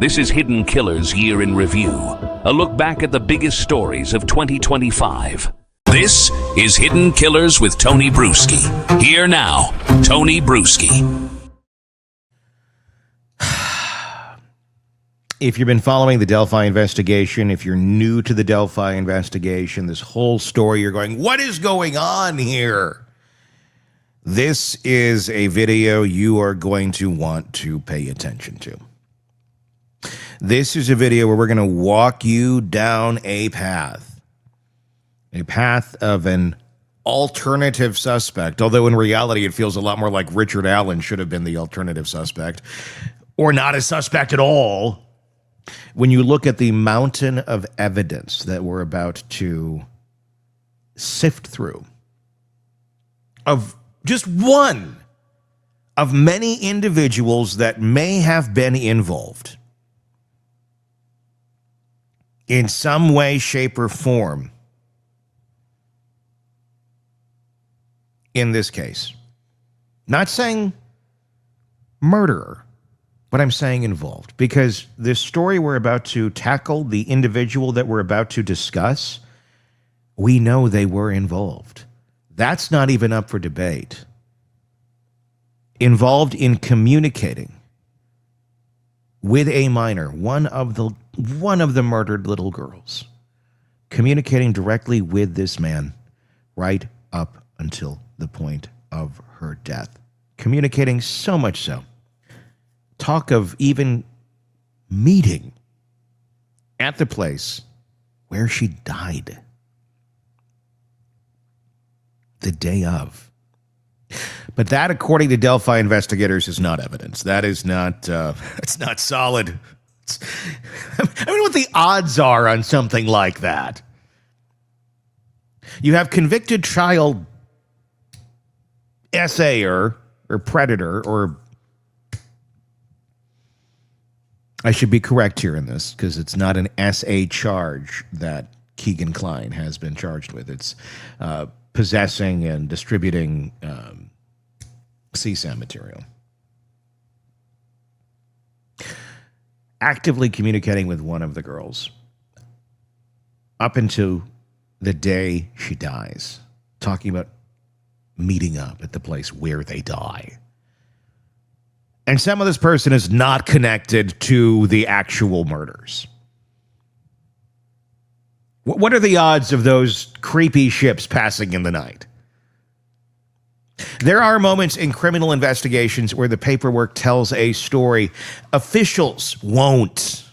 This is Hidden Killers Year in Review, a look back at the biggest stories of 2025. This is Hidden Killers with Tony Bruschi. Here now, Tony Bruschi. If you've been following the Delphi investigation, if you're new to the Delphi investigation, this whole story, you're going, what is going on here? This is a video you are going to want to pay attention to. This is a video where we're going to walk you down a path of an alternative suspect, although in reality it feels a lot more like Richard Allen should have been the alternative suspect, or not a suspect at all. When you look at the mountain of evidence that we're about to sift through, of just one of many individuals that may have been involved in some way, shape, or form in this case. Not saying murderer, but I'm saying involved, because this story we're about to tackle, the individual that we're about to discuss, we know they were involved. That's not even up for debate. Involved in communicating with a minor, one of the murdered little girls, communicating directly with this man right up until the point of her death. Communicating so much so, talk of even meeting at the place where she died the day of. But that, according to Delphi investigators, is not evidence. That is not, it's not solid. I mean, what the odds are on something like that? You have convicted child SAer or predator, or I should be correct here in this, because it's not an SA charge that Kegan Kline has been charged with. It's possessing and distributing CSAM material. Actively communicating with one of the girls up until the day she dies, talking about meeting up at the place where they die. And some of this person is not connected to the actual murders. What are the odds of those creepy ships passing in the night? There are moments in criminal investigations where the paperwork tells a story. Officials won't.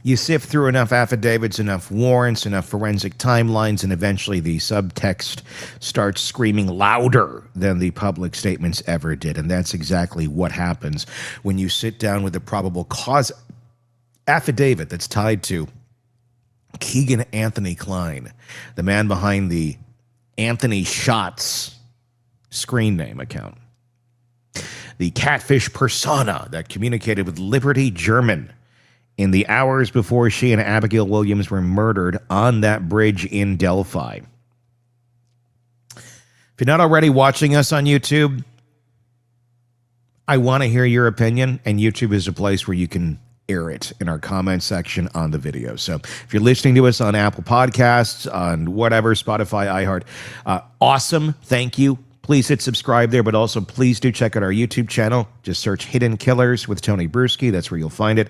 You sift through enough affidavits, enough warrants, enough forensic timelines, and eventually the subtext starts screaming louder than the public statements ever did. And that's exactly what happens when you sit down with the probable cause affidavit that's tied to Kegan Anthony Kline, the man behind the Anthony Shots screen name account, the catfish persona that communicated with Liberty German in the hours before she and Abigail Williams were murdered on that bridge in Delphi. If you're not already watching us on YouTube, I want to hear your opinion, and YouTube is a place where you can air it in our comment section on the video. So if you're listening to us on Apple Podcasts, on whatever, Spotify, iHeart, awesome. Thank you. Please hit subscribe there, but also please do check out our YouTube channel. Just search Hidden Killers with Tony Bruschi. That's where you'll find it.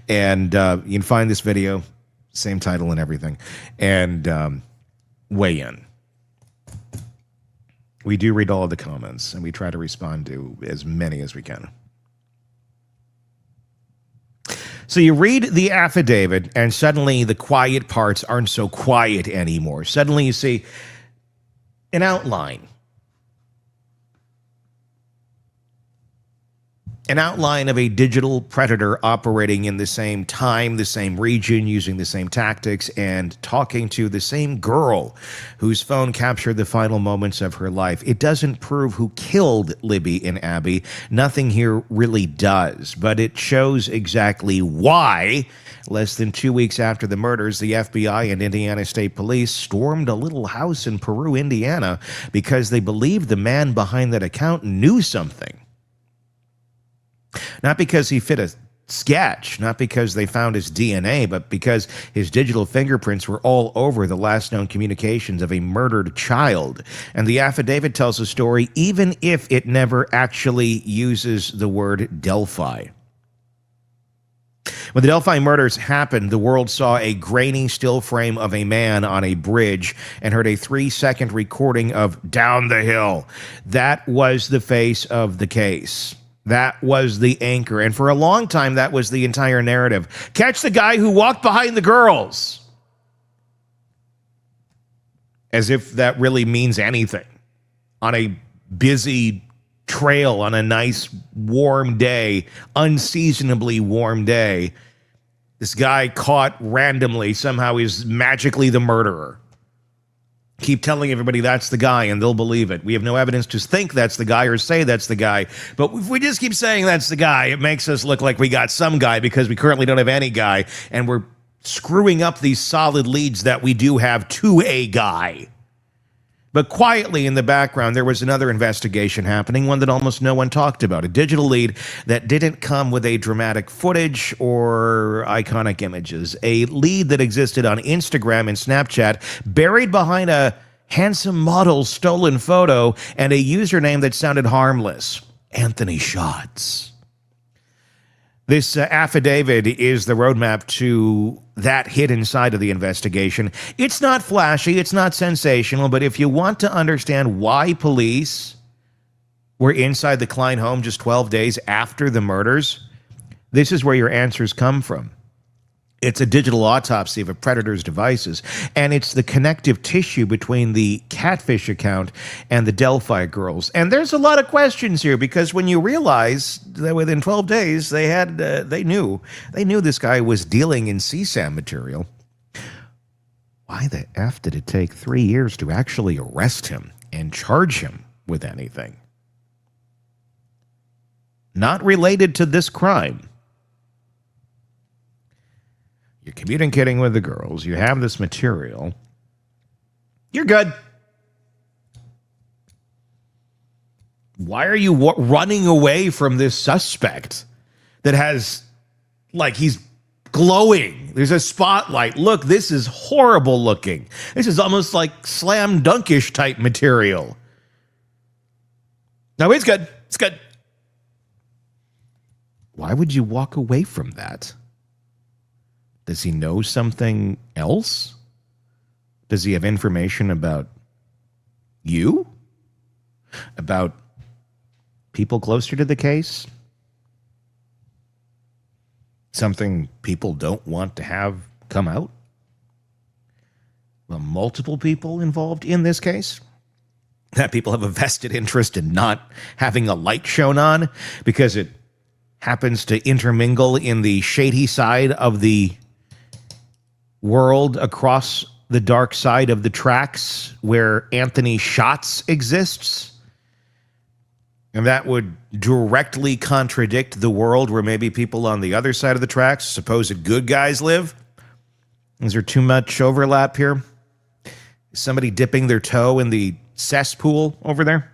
And you can find this video, same title and everything, and weigh in. We do read all of the comments, and we try to respond to as many as we can. So you read the affidavit, and suddenly the quiet parts aren't so quiet anymore. Suddenly you see an outline. An outline of a digital predator operating in the same time, the same region, using the same tactics, and talking to the same girl whose phone captured the final moments of her life. It doesn't prove who killed Libby and Abby. Nothing here really does, but it shows exactly why, less than 2 weeks after the murders, the FBI and Indiana State Police stormed a little house in Peru, Indiana, because they believed the man behind that account knew something. Not because he fit a sketch, not because they found his DNA, but because his digital fingerprints were all over the last known communications of a murdered child. And the affidavit tells a story even if it never actually uses the word Delphi. When the Delphi murders happened, the world saw a grainy still frame of a man on a bridge and heard a 3-second recording of "Down the Hill." That was the face of the case. That was the anchor. And for a long time, that was the entire narrative. Catch the guy who walked behind the girls. As if that really means anything. On a busy trail, on a nice warm day, unseasonably warm day, this guy caught randomly somehow is magically the murderer. Keep telling everybody that's the guy and they'll believe it. We have no evidence to think that's the guy or say that's the guy. But if we just keep saying that's the guy, it makes us look like we got some guy because we currently don't have any guy. And we're screwing up these solid leads that we do have to a guy. But quietly in the background, there was another investigation happening, one that almost no one talked about. A digital lead that didn't come with a dramatic footage or iconic images. A lead that existed on Instagram and Snapchat, buried behind a handsome model's stolen photo and a username that sounded harmless. Anthony Shots. This affidavit is the roadmap to that hidden side of the investigation. It's not flashy, it's not sensational, but if you want to understand why police were inside the Kline home just 12 days after the murders, this is where your answers come from. It's a digital autopsy of a predator's devices, and it's the connective tissue between the catfish account and the Delphi girls. And there's a lot of questions here because when you realize that within 12 days they knew this guy was dealing in CSAM material. Why the F did it take 3 years to actually arrest him and charge him with anything? Not related to this crime. You're communicating with the girls. You have this material. You're good. Why are you running away from this suspect that has, like, he's glowing? There's a spotlight. Look, this is horrible looking. This is almost like slam dunkish type material. No, it's good. It's good. Why would you walk away from that? Does he know something else? Does he have information about you? About people closer to the case? Something people don't want to have come out? Well, multiple people involved in this case? That people have a vested interest in not having a light shown on because it happens to intermingle in the shady side of the world across the dark side of the tracks where Anthony Shots exists. And that would directly contradict the world where maybe people on the other side of the tracks, supposed good guys, live. Is there too much overlap here? Is somebody dipping their toe in the cesspool over there?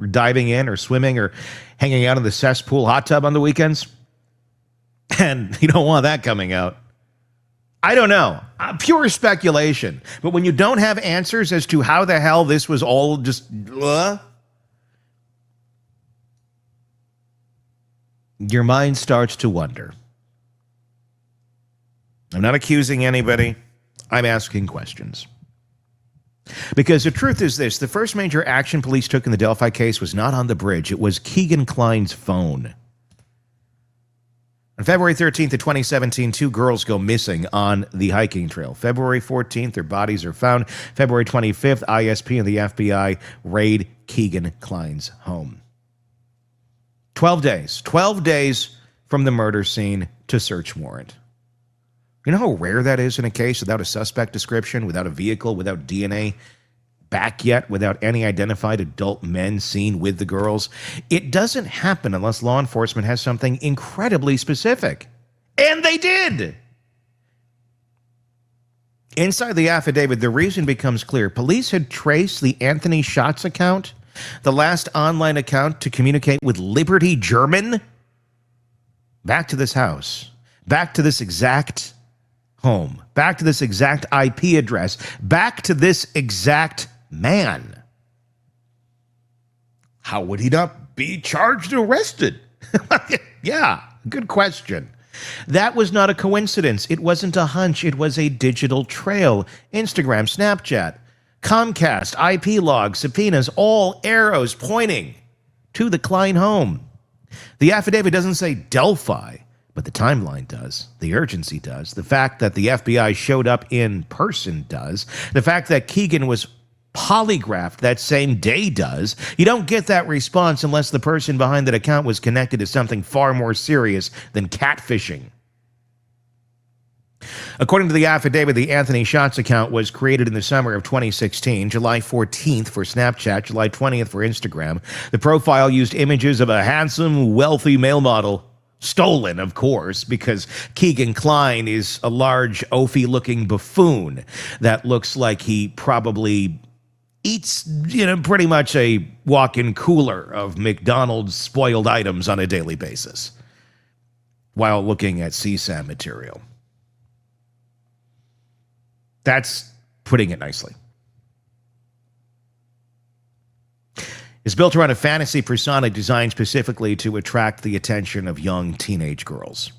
Or diving in or swimming or hanging out in the cesspool hot tub on the weekends? And you don't want that coming out. I don't know. Pure speculation. But when you don't have answers as to how the hell this was all just... your mind starts to wonder. I'm not accusing anybody. I'm asking questions. Because the truth is this. The first major action police took in the Delphi case was not on the bridge. It was Kegan Kline's phone. On February 13th of 2017, 2 girls go missing on the hiking trail. February 14th, their bodies are found. February 25th, ISP and the FBI raid Kegan Kline's home. 12 days. 12 days from the murder scene to search warrant. You know how rare that is in a case without a suspect description, without a vehicle, without DNA back yet, without any identified adult men seen with the girls? It doesn't happen unless law enforcement has something incredibly specific. And they did! Inside the affidavit, the reason becomes clear. Police had traced the Anthony Shots account, the last online account to communicate with Liberty German, back to this house, back to this exact home, back to this exact IP address, back to this exact man, how would he not be charged and arrested? Yeah, good question. That was not a coincidence. It wasn't a hunch. It was a digital trail. Instagram, Snapchat, Comcast, IP logs, subpoenas, all arrows pointing to the Kline home. The affidavit doesn't say Delphi, but the timeline does. The urgency does. The fact that the FBI showed up in person does. The fact that Kegan was polygraphed that same day does. You don't get that response unless the person behind that account was connected to something far more serious than catfishing. According to the affidavit, the Anthony Shots account was created in the summer of 2016, July 14th for Snapchat, July 20th for Instagram. The profile used images of a handsome, wealthy male model. Stolen, of course, because Kegan Kline is a large, oafy-looking buffoon that looks like he probably eats, pretty much a walk-in cooler of McDonald's spoiled items on a daily basis while looking at CSAM material. That's putting it nicely. It's built around a fantasy persona designed specifically to attract the attention of young teenage girls.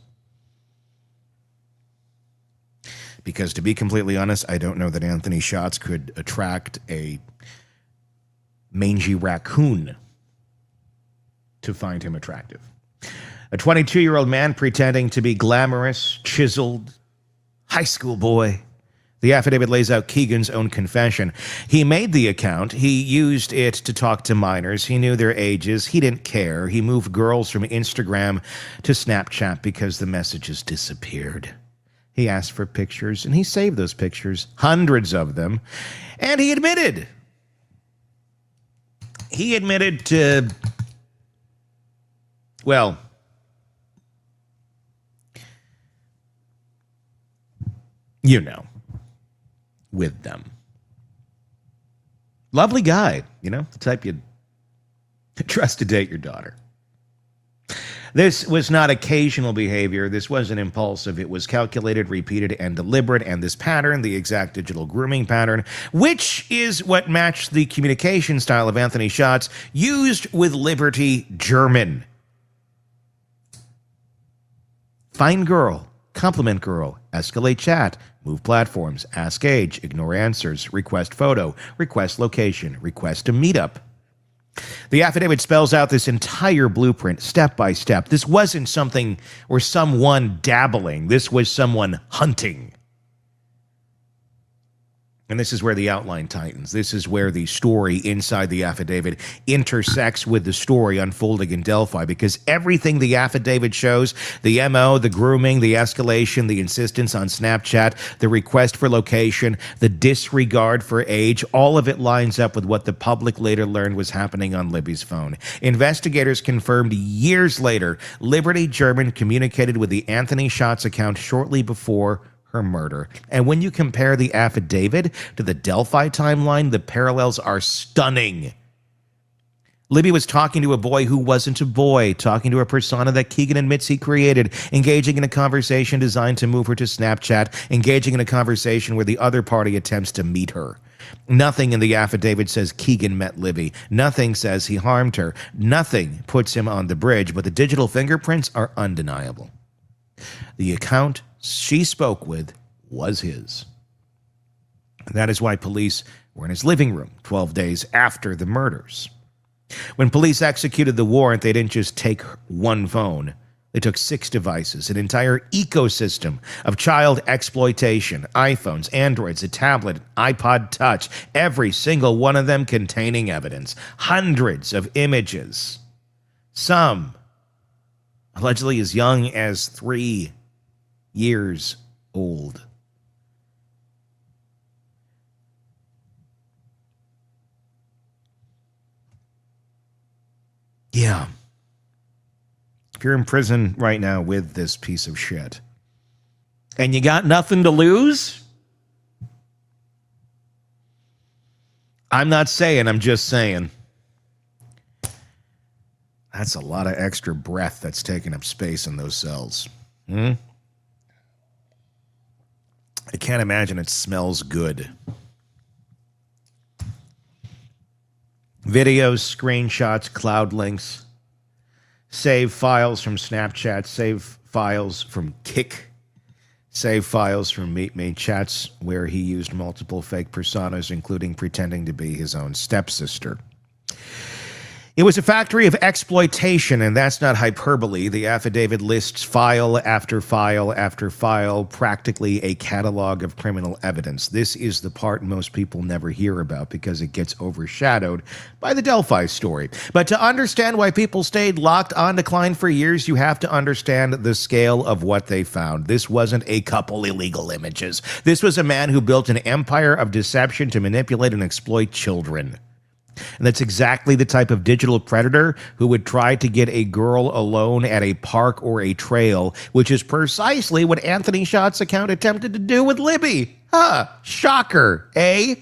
Because to be completely honest, I don't know that Anthony Shots could attract a mangy raccoon to find him attractive. A 22-year-old man pretending to be glamorous, chiseled, high school boy. The affidavit lays out Kegan's own confession. He made the account. He used it to talk to minors. He knew their ages. He didn't care. He moved girls from Instagram to Snapchat because the messages disappeared. He asked for pictures, and he saved those pictures, hundreds of them. And he admitted to, well, with them. Lovely guy, the type you'd trust to date your daughter. This was not occasional behavior. This wasn't impulsive. It was calculated, repeated, and deliberate. And this pattern, the exact digital grooming pattern, which is what matched the communication style of Anthony Shots, used with Liberty German. Find girl, compliment girl, escalate chat, move platforms, ask age, ignore answers, request photo, request location, request a meetup. The affidavit spells out this entire blueprint, step by step. This wasn't something or someone dabbling. This was someone hunting. And this is where the outline tightens. This is where the story inside the affidavit intersects with the story unfolding in Delphi, because everything the affidavit shows, the MO, the grooming, the escalation, the insistence on Snapchat, the request for location, the disregard for age, all of it lines up with what the public later learned was happening on Libby's phone. Investigators confirmed years later, Liberty German communicated with the Anthony Shots account shortly before her murder. And when you compare the affidavit to the Delphi timeline, the parallels are stunning. Libby was talking to a boy who wasn't a boy, talking to a persona that Kegan admits he created, engaging in a conversation designed to move her to Snapchat, engaging in a conversation where the other party attempts to meet her. Nothing in the affidavit says Kegan met Libby. Nothing says he harmed her. Nothing puts him on the bridge, but the digital fingerprints are undeniable. The account she spoke with was his. And that is why police were in his living room 12 days after the murders. When police executed the warrant, they didn't just take one phone. They took 6 devices, an entire ecosystem of child exploitation, iPhones, Androids, a tablet, iPod Touch, every single one of them containing evidence, hundreds of images, some allegedly as young as 3 years old. Yeah. If you're in prison right now with this piece of shit and you got nothing to lose, I'm not saying, I'm just saying, That's a lot of extra breath that's taking up space in those cells. I can't imagine it smells good. Videos, screenshots, cloud links, save files from Snapchat, save files from Kik, save files from Meet Me, chats where he used multiple fake personas, including pretending to be his own stepsister. It was a factory of exploitation, and that's not hyperbole. The affidavit lists file after file after file, practically a catalog of criminal evidence. This is the part most people never hear about because it gets overshadowed by the Delphi story. But to understand why people stayed locked on to Kline for years, you have to understand the scale of what they found. This wasn't a couple illegal images. This was a man who built an empire of deception to manipulate and exploit children. And that's exactly the type of digital predator who would try to get a girl alone at a park or a trail, which is precisely what Anthony Schott's account attempted to do with Libby. Shocker, eh?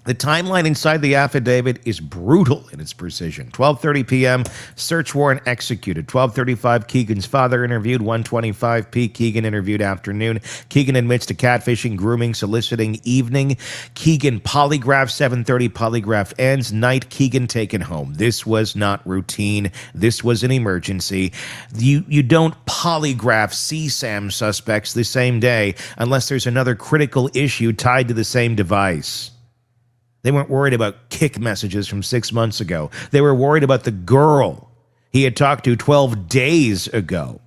The timeline inside the affidavit is brutal in its precision. 12:30 p.m., search warrant executed. 12:35, Kegan's father interviewed. 1:25 p., Kegan interviewed afternoon. Kegan admits to catfishing, grooming, soliciting evening. Kegan polygraphed. 7:30, polygraph ends. Night, Kegan taken home. This was not routine. This was an emergency. You don't polygraph CSAM suspects the same day unless there's another critical issue tied to the same device. They weren't worried about Kik messages from 6 months ago. They were worried about the girl he had talked to 12 days ago.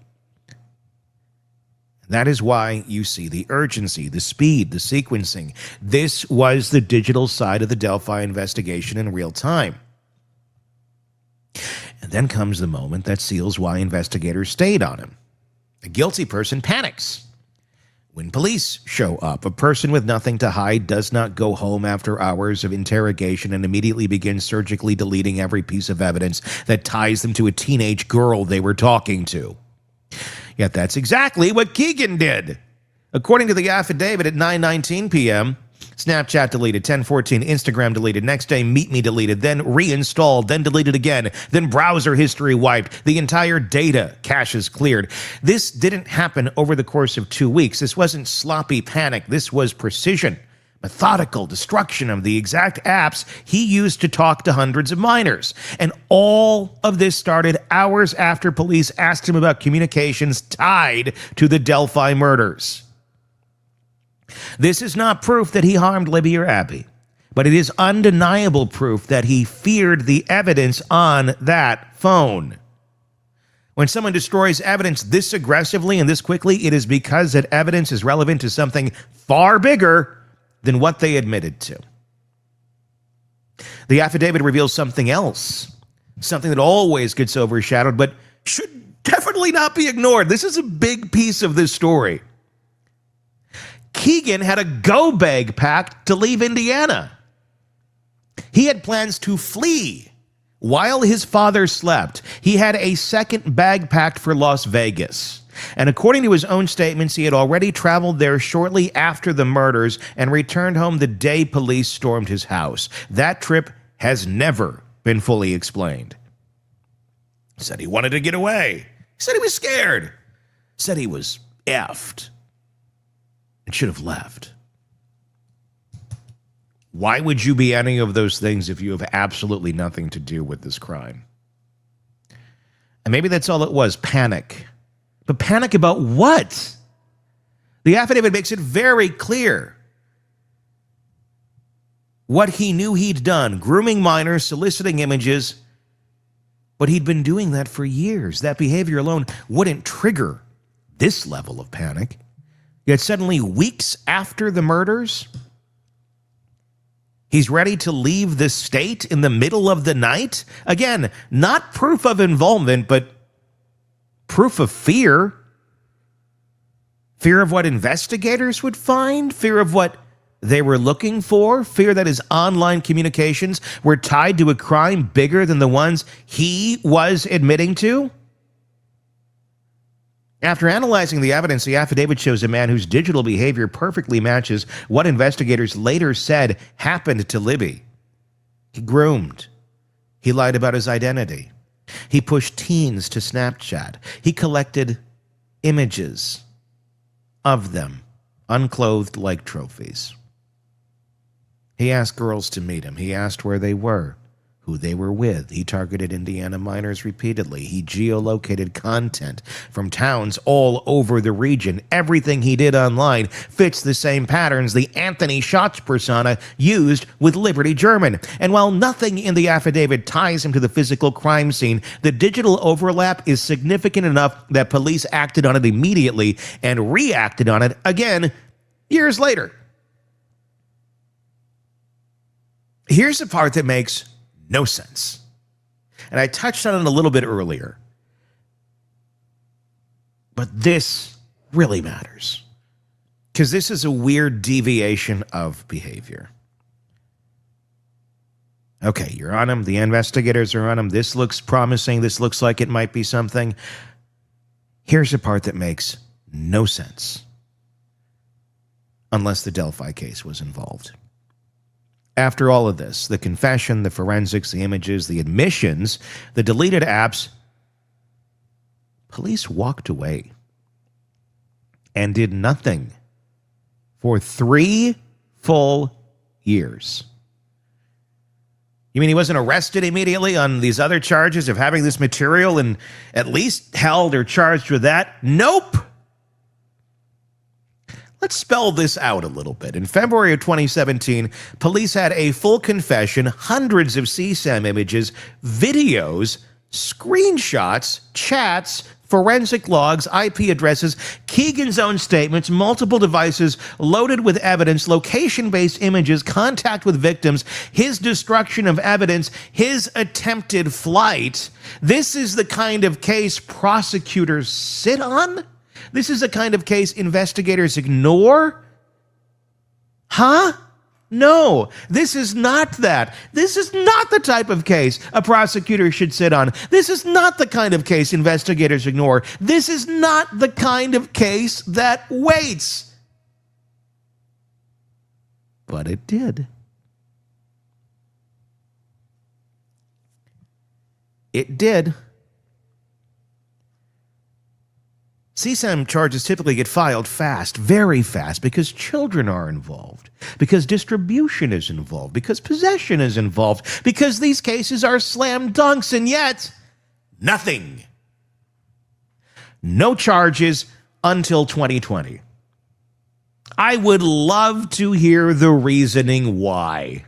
That is why you see the urgency, the speed, the sequencing. This was the digital side of the Delphi investigation in real time. And then comes the moment that seals why investigators stayed on him. A guilty person panics when police show up. A person with nothing to hide does not go home after hours of interrogation and immediately begin surgically deleting every piece of evidence that ties them to a teenage girl they were talking to. Yet that's exactly what Kegan did. According to the affidavit at 9:19 p.m., Snapchat deleted, 10:14, Instagram deleted, next day Meet Me deleted, then reinstalled, then deleted again, then browser history wiped, the entire data caches cleared. This didn't happen over the course of 2 weeks. This wasn't sloppy panic. This was precision, methodical destruction of the exact apps he used to talk to hundreds of minors. And all of this started hours after police asked him about communications tied to the Delphi murders. This is not proof that he harmed Libby or Abby, but it is undeniable proof that he feared the evidence on that phone. When someone destroys evidence this aggressively and this quickly, it is because that evidence is relevant to something far bigger than what they admitted to. The affidavit reveals something else, something that always gets overshadowed, but should definitely not be ignored. This is a big piece of this story. Kegan had a go bag packed to leave Indiana. He had plans to flee while his father slept. He had a second bag packed for Las Vegas. And according to his own statements, he had already traveled there shortly after the murders and returned home the day police stormed his house. That trip has never been fully explained. He said he wanted to get away. He said he was scared. He said he was effed. And should have left. Why would you be any of those things if you have absolutely nothing to do with this crime? And maybe that's all it was, panic. But panic about what? The affidavit makes it very clear what he knew he'd done, grooming minors, soliciting images, but he'd been doing that for years. That behavior alone wouldn't trigger this level of panic. Yet suddenly, weeks after the murders, he's ready to leave the state in the middle of the night? Again, not proof of involvement, but proof of fear. Fear of what investigators would find, fear of what they were looking for, fear that his online communications were tied to a crime bigger than the ones he was admitting to. After analyzing the evidence, the affidavit shows a man whose digital behavior perfectly matches what investigators later said happened to Libby. He groomed. He lied about his identity. He pushed teens to Snapchat. He collected images of them, unclothed like trophies. He asked girls to meet him. He asked where they were, who they were with. He targeted Indiana minors repeatedly. He geolocated content from towns all over the region. Everything he did online fits the same patterns the Anthony Schatz persona used with Liberty German. And while nothing in the affidavit ties him to the physical crime scene, the digital overlap is significant enough that police acted on it immediately and reacted on it again years later. Here's the part that makes no sense. And I touched on it a little bit earlier. But this really matters. Because this is a weird deviation of behavior. Okay, you're on him. The investigators are on him. This looks promising. This looks like it might be something. Here's the part that makes no sense. Unless the Delphi case was involved. After all of this, the confession, the forensics, the images, the admissions, the deleted apps, police walked away and did nothing for 3 full years. You mean he wasn't arrested immediately on these other charges of having this material and at least held or charged with that? Nope. Let's spell this out a little bit. In February of 2017, police had a full confession, hundreds of CSAM images, videos, screenshots, chats, forensic logs, IP addresses, Kegan's own statements, multiple devices loaded with evidence, location-based images, contact with victims, his destruction of evidence, his attempted flight. This is the kind of case prosecutors sit on? This is the kind of case investigators ignore? Huh? No, this is not that. This is not the type of case a prosecutor should sit on. This is not the kind of case investigators ignore. This is not the kind of case that waits. But it did. It did. CSAM charges typically get filed fast, very fast, because children are involved, because distribution is involved, because possession is involved, because these cases are slam dunks, and yet, nothing. No charges until 2020. I would love to hear the reasoning why.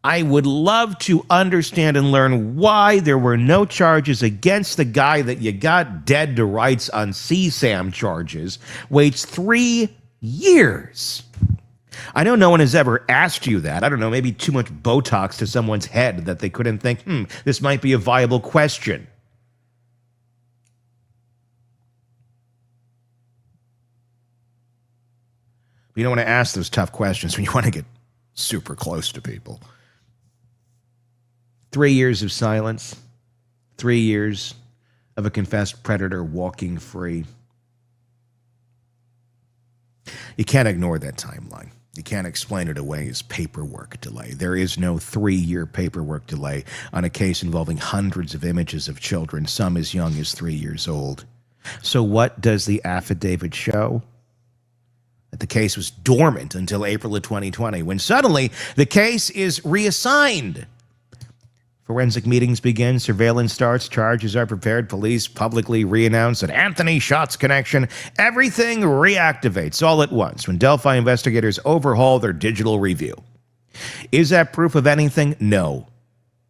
I would love to understand and learn why there were no charges against the guy that you got dead to rights on CSAM charges, waits 3 years. I know no one has ever asked you that. I don't know, maybe too much Botox to someone's head that they couldn't think, this might be a viable question. You don't want to ask those tough questions when you want to get super close to people. 3 years of silence, 3 years of a confessed predator walking free. You can't ignore that timeline. You can't explain it away as paperwork delay. There is no 3-year paperwork delay on a case involving hundreds of images of children, some as young as 3 years old. So what does the affidavit show? That the case was dormant until April of 2020, when suddenly the case is reassigned. Forensic meetings begin, surveillance starts, charges are prepared, police publicly re-announce an Anthony Schatz connection. Everything reactivates all at once when Delphi investigators overhaul their digital review. Is that proof of anything? No.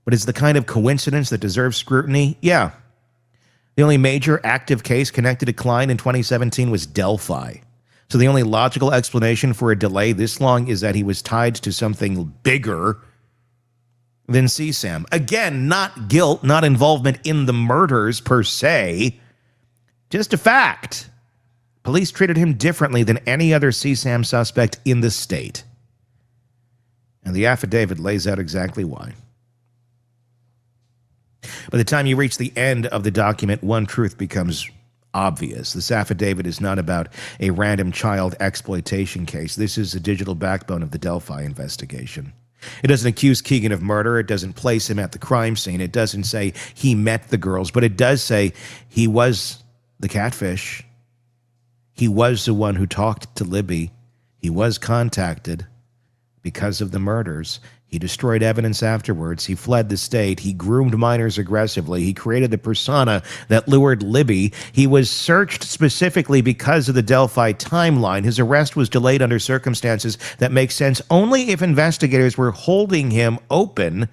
But is the kind of coincidence that deserves scrutiny? Yeah. The only major active case connected to Kline in 2017 was Delphi. So the only logical explanation for a delay this long is that he was tied to something bigger than CSAM. Again, not guilt, not involvement in the murders per se, just a fact. Police treated him differently than any other CSAM suspect in the state. And the affidavit lays out exactly why. By the time you reach the end of the document, one truth becomes obvious. This affidavit is not about a random child exploitation case. This is the digital backbone of the Delphi investigation. It doesn't accuse Kegan of murder. It doesn't place him at the crime scene. It doesn't say he met the girls, but it does say he was the catfish. He was the one who talked to Libby. He was contacted because of the murders. He destroyed evidence afterwards. He fled the state. He groomed minors aggressively. He created the persona that lured Libby. He was searched specifically because of the Delphi timeline. His arrest was delayed under circumstances that make sense only if investigators were holding him open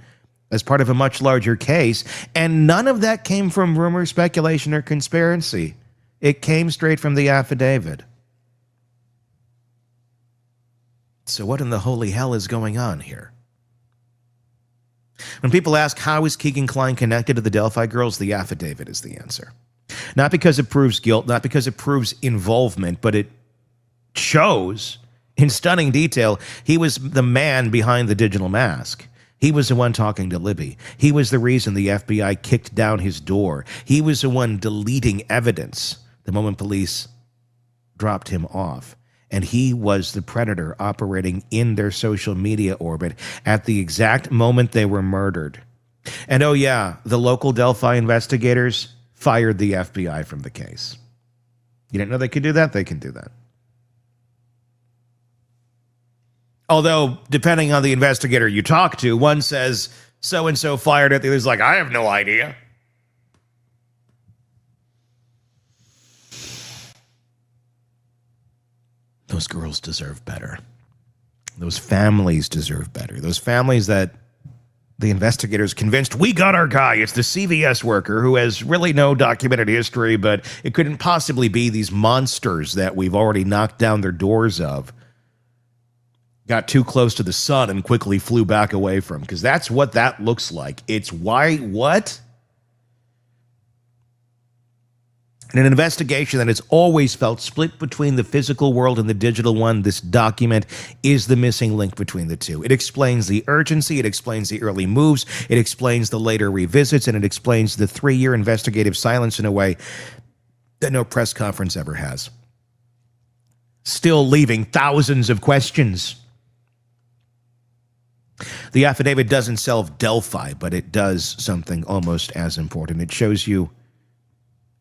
as part of a much larger case. And none of that came from rumor, speculation, or conspiracy. It came straight from the affidavit. So what in the holy hell is going on here? When people ask, how is Kegan Kline connected to the Delphi girls, the affidavit is the answer. Not because it proves guilt, not because it proves involvement, but it shows in stunning detail he was the man behind the digital mask. He was the one talking to Libby. He was the reason the FBI kicked down his door. He was the one deleting evidence the moment police dropped him off. And he was the predator operating in their social media orbit at the exact moment they were murdered. And oh yeah, the local Delphi investigators fired the FBI from the case. You didn't know they could do that? They can do that. Although, depending on the investigator you talk to, one says so-and-so fired it, the other's like, I have no idea. Those girls deserve better. Those families deserve better. Those families that the investigators convinced, we got our guy. It's the CVS worker who has really no documented history, but it couldn't possibly be these monsters that we've already knocked down their doors of. Got too close to the sun and quickly flew back away from, because that's what that looks like. It's why, what? In an investigation that has always felt split between the physical world and the digital one, this document is the missing link between the two. It explains the urgency, it explains the early moves, it explains the later revisits, and it explains the 3-year investigative silence in a way that no press conference ever has. Still leaving thousands of questions. The affidavit doesn't solve Delphi, but it does something almost as important. It shows you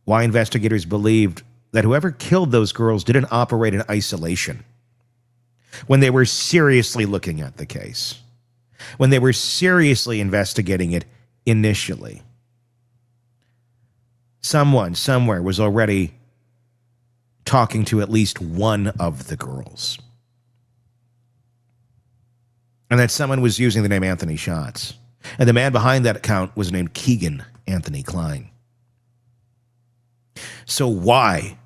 why investigators believed that whoever killed those girls didn't operate in isolation when they were seriously looking at the case, when they were seriously investigating it initially. Someone somewhere was already talking to at least one of the girls. And that someone was using the name Anthony Schatz. And the man behind that account was named Kegan Kline. So why,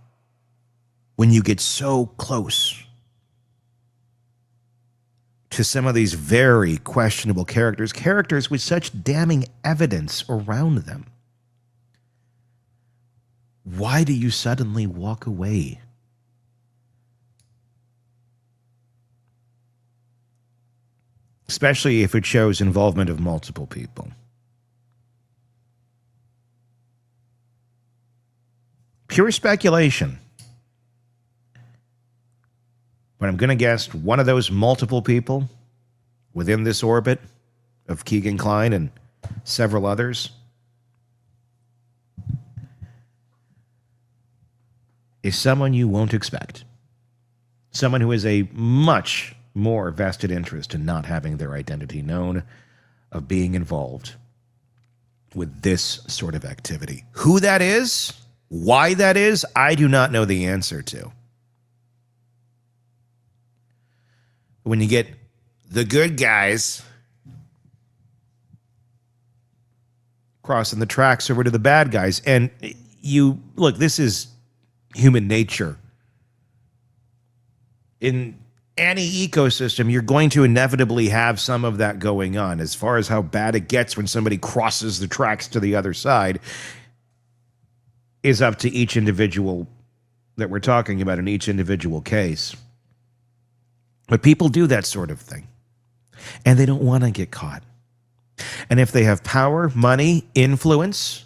when you get so close to some of these very questionable characters with such damning evidence around them, why do you suddenly walk away? Especially if it shows involvement of multiple people. Pure speculation. But I'm going to guess one of those multiple people within this orbit of Kegan Kline and several others is someone you won't expect. Someone who has a much more vested interest in not having their identity known, of being involved with this sort of activity. Who that is, why that is, I do not know the answer to. When you get the good guys crossing the tracks over to the bad guys, and you look, this is human nature. In any ecosystem, you're going to inevitably have some of that going on. As far as how bad it gets when somebody crosses the tracks to the other side is up to each individual that we're talking about in each individual case. But people do that sort of thing, and they don't want to get caught. And if they have power, money, influence,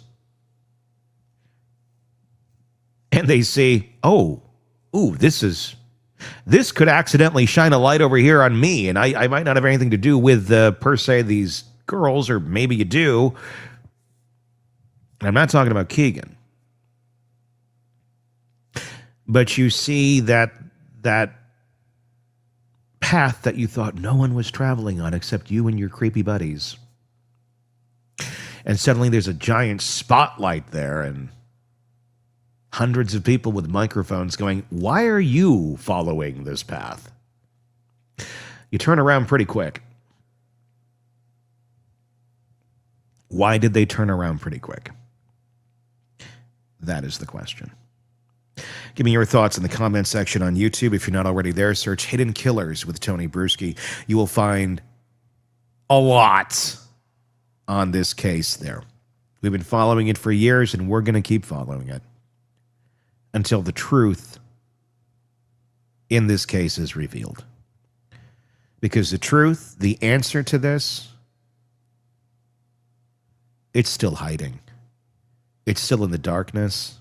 and they see, this is This could accidentally shine a light over here on me, and I might not have anything to do with, per se, these girls, or maybe you do. I'm not talking about Kegan. But you see that path that you thought no one was traveling on except you and your creepy buddies. And suddenly there's a giant spotlight there, and hundreds of people with microphones going, why are you following this path? You turn around pretty quick. Why did they turn around pretty quick? That is the question. Give me your thoughts in the comment section on YouTube. If you're not already there, search Hidden Killers with Tony Bruschi. You will find a lot on this case there. We've been following it for years, and we're going to keep following it until the truth in this case is revealed. Because the truth, the answer to this, it's still hiding. It's still in the darkness.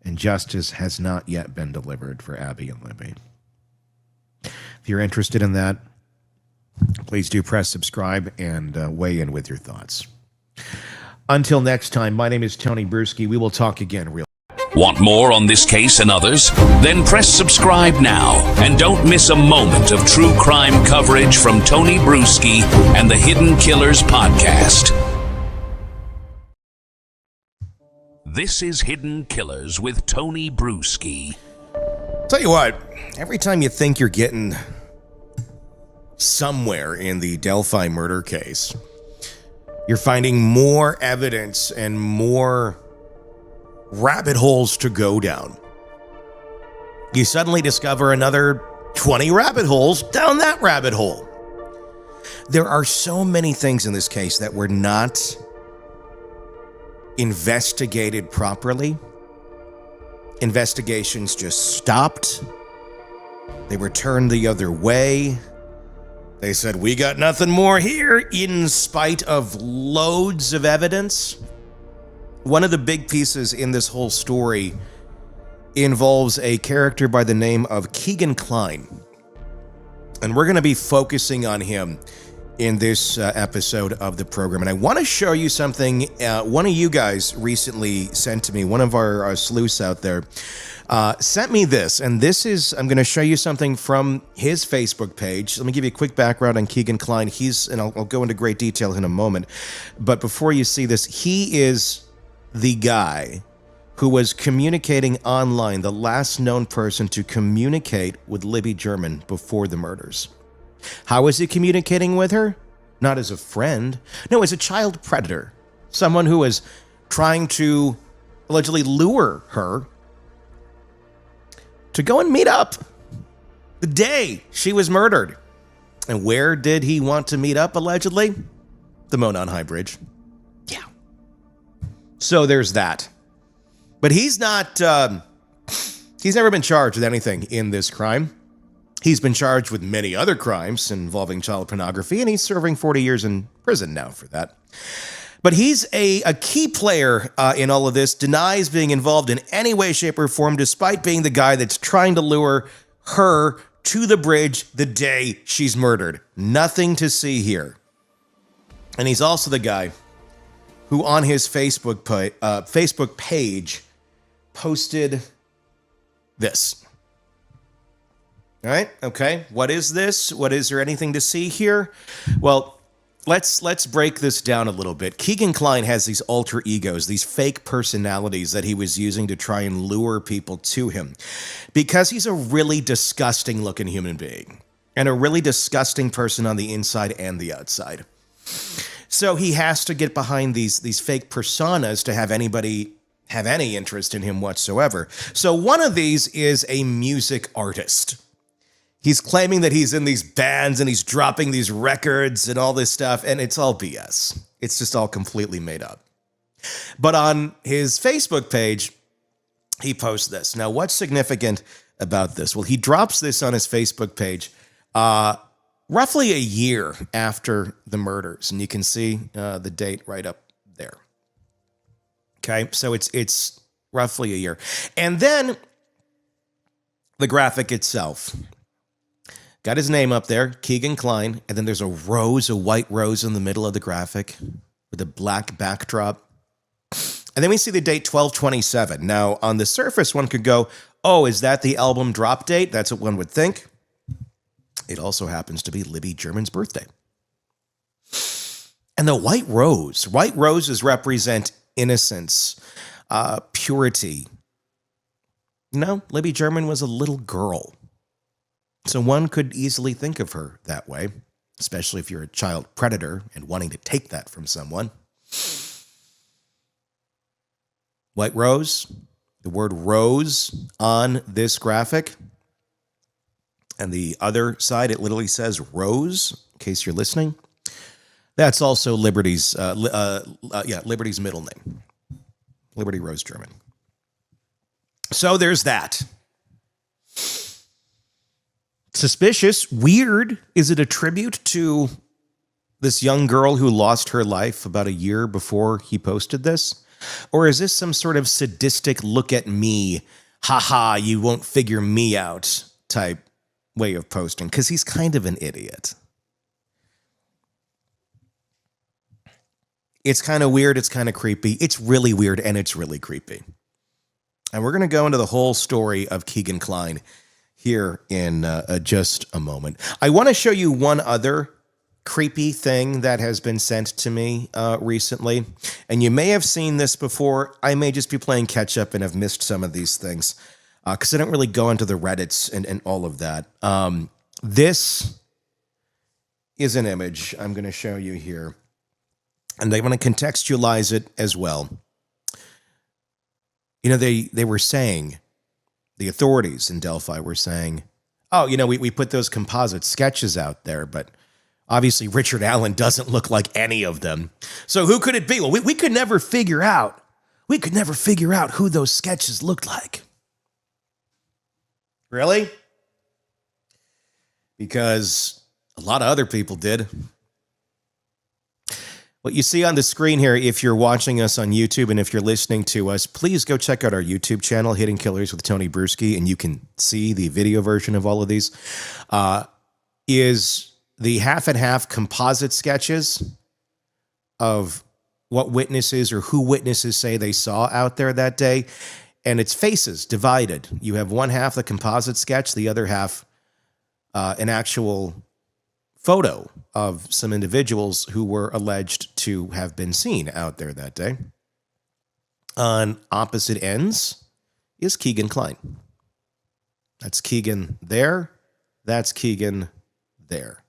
And justice has not yet been delivered for Abby and Libby. If you're interested in that, please do press subscribe and weigh in with your thoughts. Until next time, my name is Tony Bruschi. We will talk again real. Want more on this case and others? Then press subscribe now and don't miss a moment of true crime coverage from Tony Bruschi and the Hidden Killers podcast. This is Hidden Killers with Tony Bruschi. Tell you what, every time you think you're getting somewhere in the Delphi murder case, you're finding more evidence and more rabbit holes to go down. You suddenly discover another 20 rabbit holes down that rabbit hole. There are so many things in this case that were not investigated properly. Investigations just stopped. They were turned the other way. They said, we got nothing more here, in spite of loads of evidence. One of the big pieces in this whole story involves a character by the name of Kegan Kline. And we're going to be focusing on him in this episode of the program. And I want to show you something one of you guys recently sent to me. One of our sleuths out there sent me this. And this is, I'm going to show you something from his Facebook page. Let me give you a quick background on Kegan Kline. And I'll go into great detail in a moment. But before you see this, he is the guy who was communicating online, the last known person to communicate with Libby German before the murders. How was he communicating with her? Not as a friend. No, as a child predator. Someone who was trying to allegedly lure her to go and meet up the day she was murdered. And where did he want to meet up, allegedly? The Monon High Bridge. Yeah. So there's that. But he's not, he's never been charged with anything in this crime. He's been charged with many other crimes involving child pornography, and he's serving 40 years in prison now for that. But he's a key player in all of this, denies being involved in any way, shape, or form, despite being the guy that's trying to lure her to the bridge the day she's murdered. Nothing to see here. And he's also the guy who on his Facebook page posted this. All right, okay, what is this? Is there anything to see here? Well, let's break this down a little bit. Kegan Kline has these alter egos, these fake personalities that he was using to try and lure people to him because he's a really disgusting looking human being and a really disgusting person on the inside and the outside. So he has to get behind these fake personas to have anybody have any interest in him whatsoever. So one of these is a music artist. He's claiming that he's in these bands and he's dropping these records and all this stuff, and it's all BS. It's just all completely made up. But on his Facebook page, he posts this. Now, what's significant about this? Well, he drops this on his Facebook page roughly a year after the murders, and you can see the date right up there. Okay, so it's roughly a year. And then the graphic itself. Got his name up there, Kegan Kline, and then there's a white rose in the middle of the graphic with a black backdrop. And then we see the date 12/27. Now, on the surface, one could go, oh, is that the album drop date? That's what one would think. It also happens to be Libby German's birthday. And the white roses represent innocence, purity. No, Libby German was a little girl. So one could easily think of her that way, especially if you're a child predator and wanting to take that from someone. White rose, the word rose on this graphic. And the other side, it literally says rose, in case you're listening. That's also Liberty's middle name. Liberty Rose German. So there's that. Suspicious, weird. Is it a tribute to this young girl who lost her life about a year before he posted this? Or is this some sort of sadistic look at me, haha, you won't figure me out type way of posting? Because he's kind of an idiot. It's kind of weird. It's kind of creepy. It's really weird and it's really creepy. And we're going to go into the whole story of Kegan Kline here in just a moment. I want to show you one other creepy thing that has been sent to me recently. And you may have seen this before. I may just be playing catch up and have missed some of these things because I don't really go into the Reddits and all of that. This is an image I'm going to show you here. And I want to contextualize it as well. You know, they were saying, the authorities in Delphi were saying, oh, you know, we put those composite sketches out there, but obviously Richard Allen doesn't look like any of them. So who could it be? Well, we could never figure out. We could never figure out who those sketches looked like. Really? Because a lot of other people did. What you see on the screen here, if you're watching us on YouTube and if you're listening to us, please go check out our YouTube channel, Hidden Killers with Tony Bruschi, and you can see the video version of all of these, is the half and half composite sketches of what witnesses or who witnesses say they saw out there that day. And it's faces divided. You have one half the composite sketch, the other half an actual photo of some individuals who were alleged to have been seen out there that day. On opposite ends is Kegan Kline. That's Kegan there. That's Kegan there.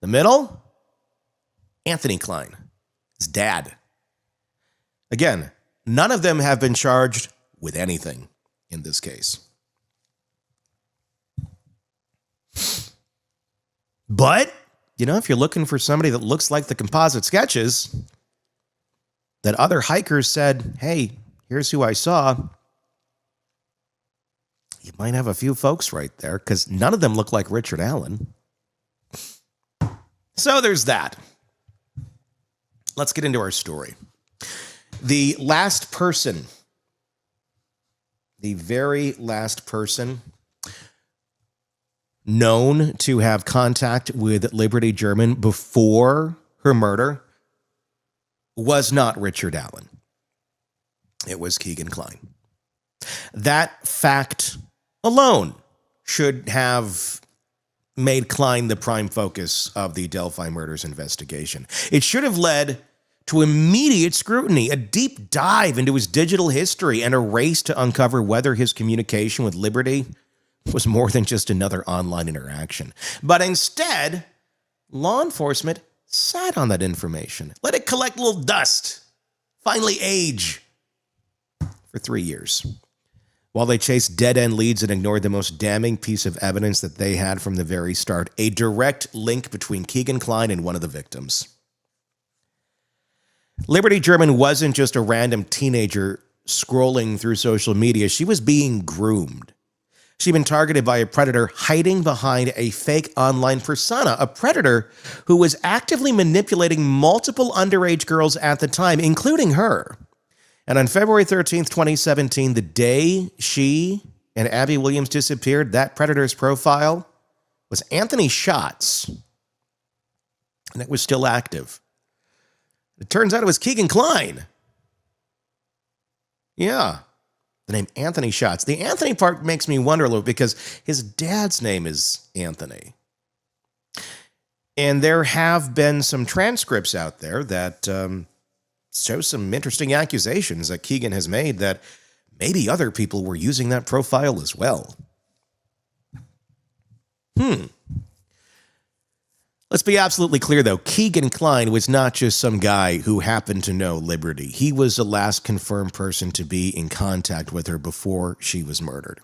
The middle, Anthony Kline, his dad. Again, none of them have been charged with anything in this case. But, you know, if you're looking for somebody that looks like the composite sketches that other hikers said, hey, here's who I saw, you might have a few folks right there because none of them look like Richard Allen. So there's that. Let's get into our story. The last person, the very last person known to have contact with Liberty German before her murder was not Richard Allen. It was Kegan Kline. That fact alone should have made Kline the prime focus of the Delphi murders investigation. It should have led to immediate scrutiny, a deep dive into his digital history, and a race to uncover whether his communication with Liberty was more than just another online interaction. But instead, law enforcement sat on that information, let it collect a little dust, finally age, for 3 years, while they chased dead-end leads and ignored the most damning piece of evidence that they had from the very start, a direct link between Kegan Kline and one of the victims. Liberty German wasn't just a random teenager scrolling through social media. She was being groomed. She'd been targeted by a predator hiding behind a fake online persona, a predator who was actively manipulating multiple underage girls at the time, including her. And on February 13th, 2017, the day she and Abby Williams disappeared, that predator's profile was Anthony Schatz, and it was still active. It turns out it was Kegan Kline. Yeah, the name Anthony Schatz. The Anthony part makes me wonder a little because his dad's name is Anthony. And there have been some transcripts out there that show some interesting accusations that Kegan has made that maybe other people were using that profile as well. Let's be absolutely clear, though. Kegan Kline was not just some guy who happened to know Liberty. He was the last confirmed person to be in contact with her before she was murdered.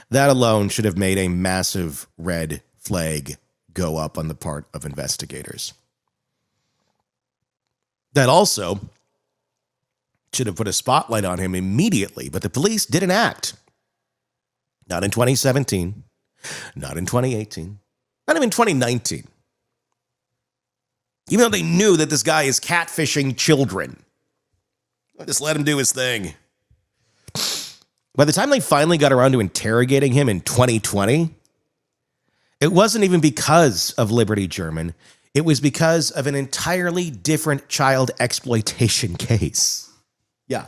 That alone should have made a massive red flag go up on the part of investigators. That also should have put a spotlight on him immediately, but the police didn't act. Not in 2017, not in 2018, not even 2019. Even though they knew that this guy is catfishing children. Just let him do his thing. By the time they finally got around to interrogating him in 2020, it wasn't even because of Liberty German. It was because of an entirely different child exploitation case. Yeah.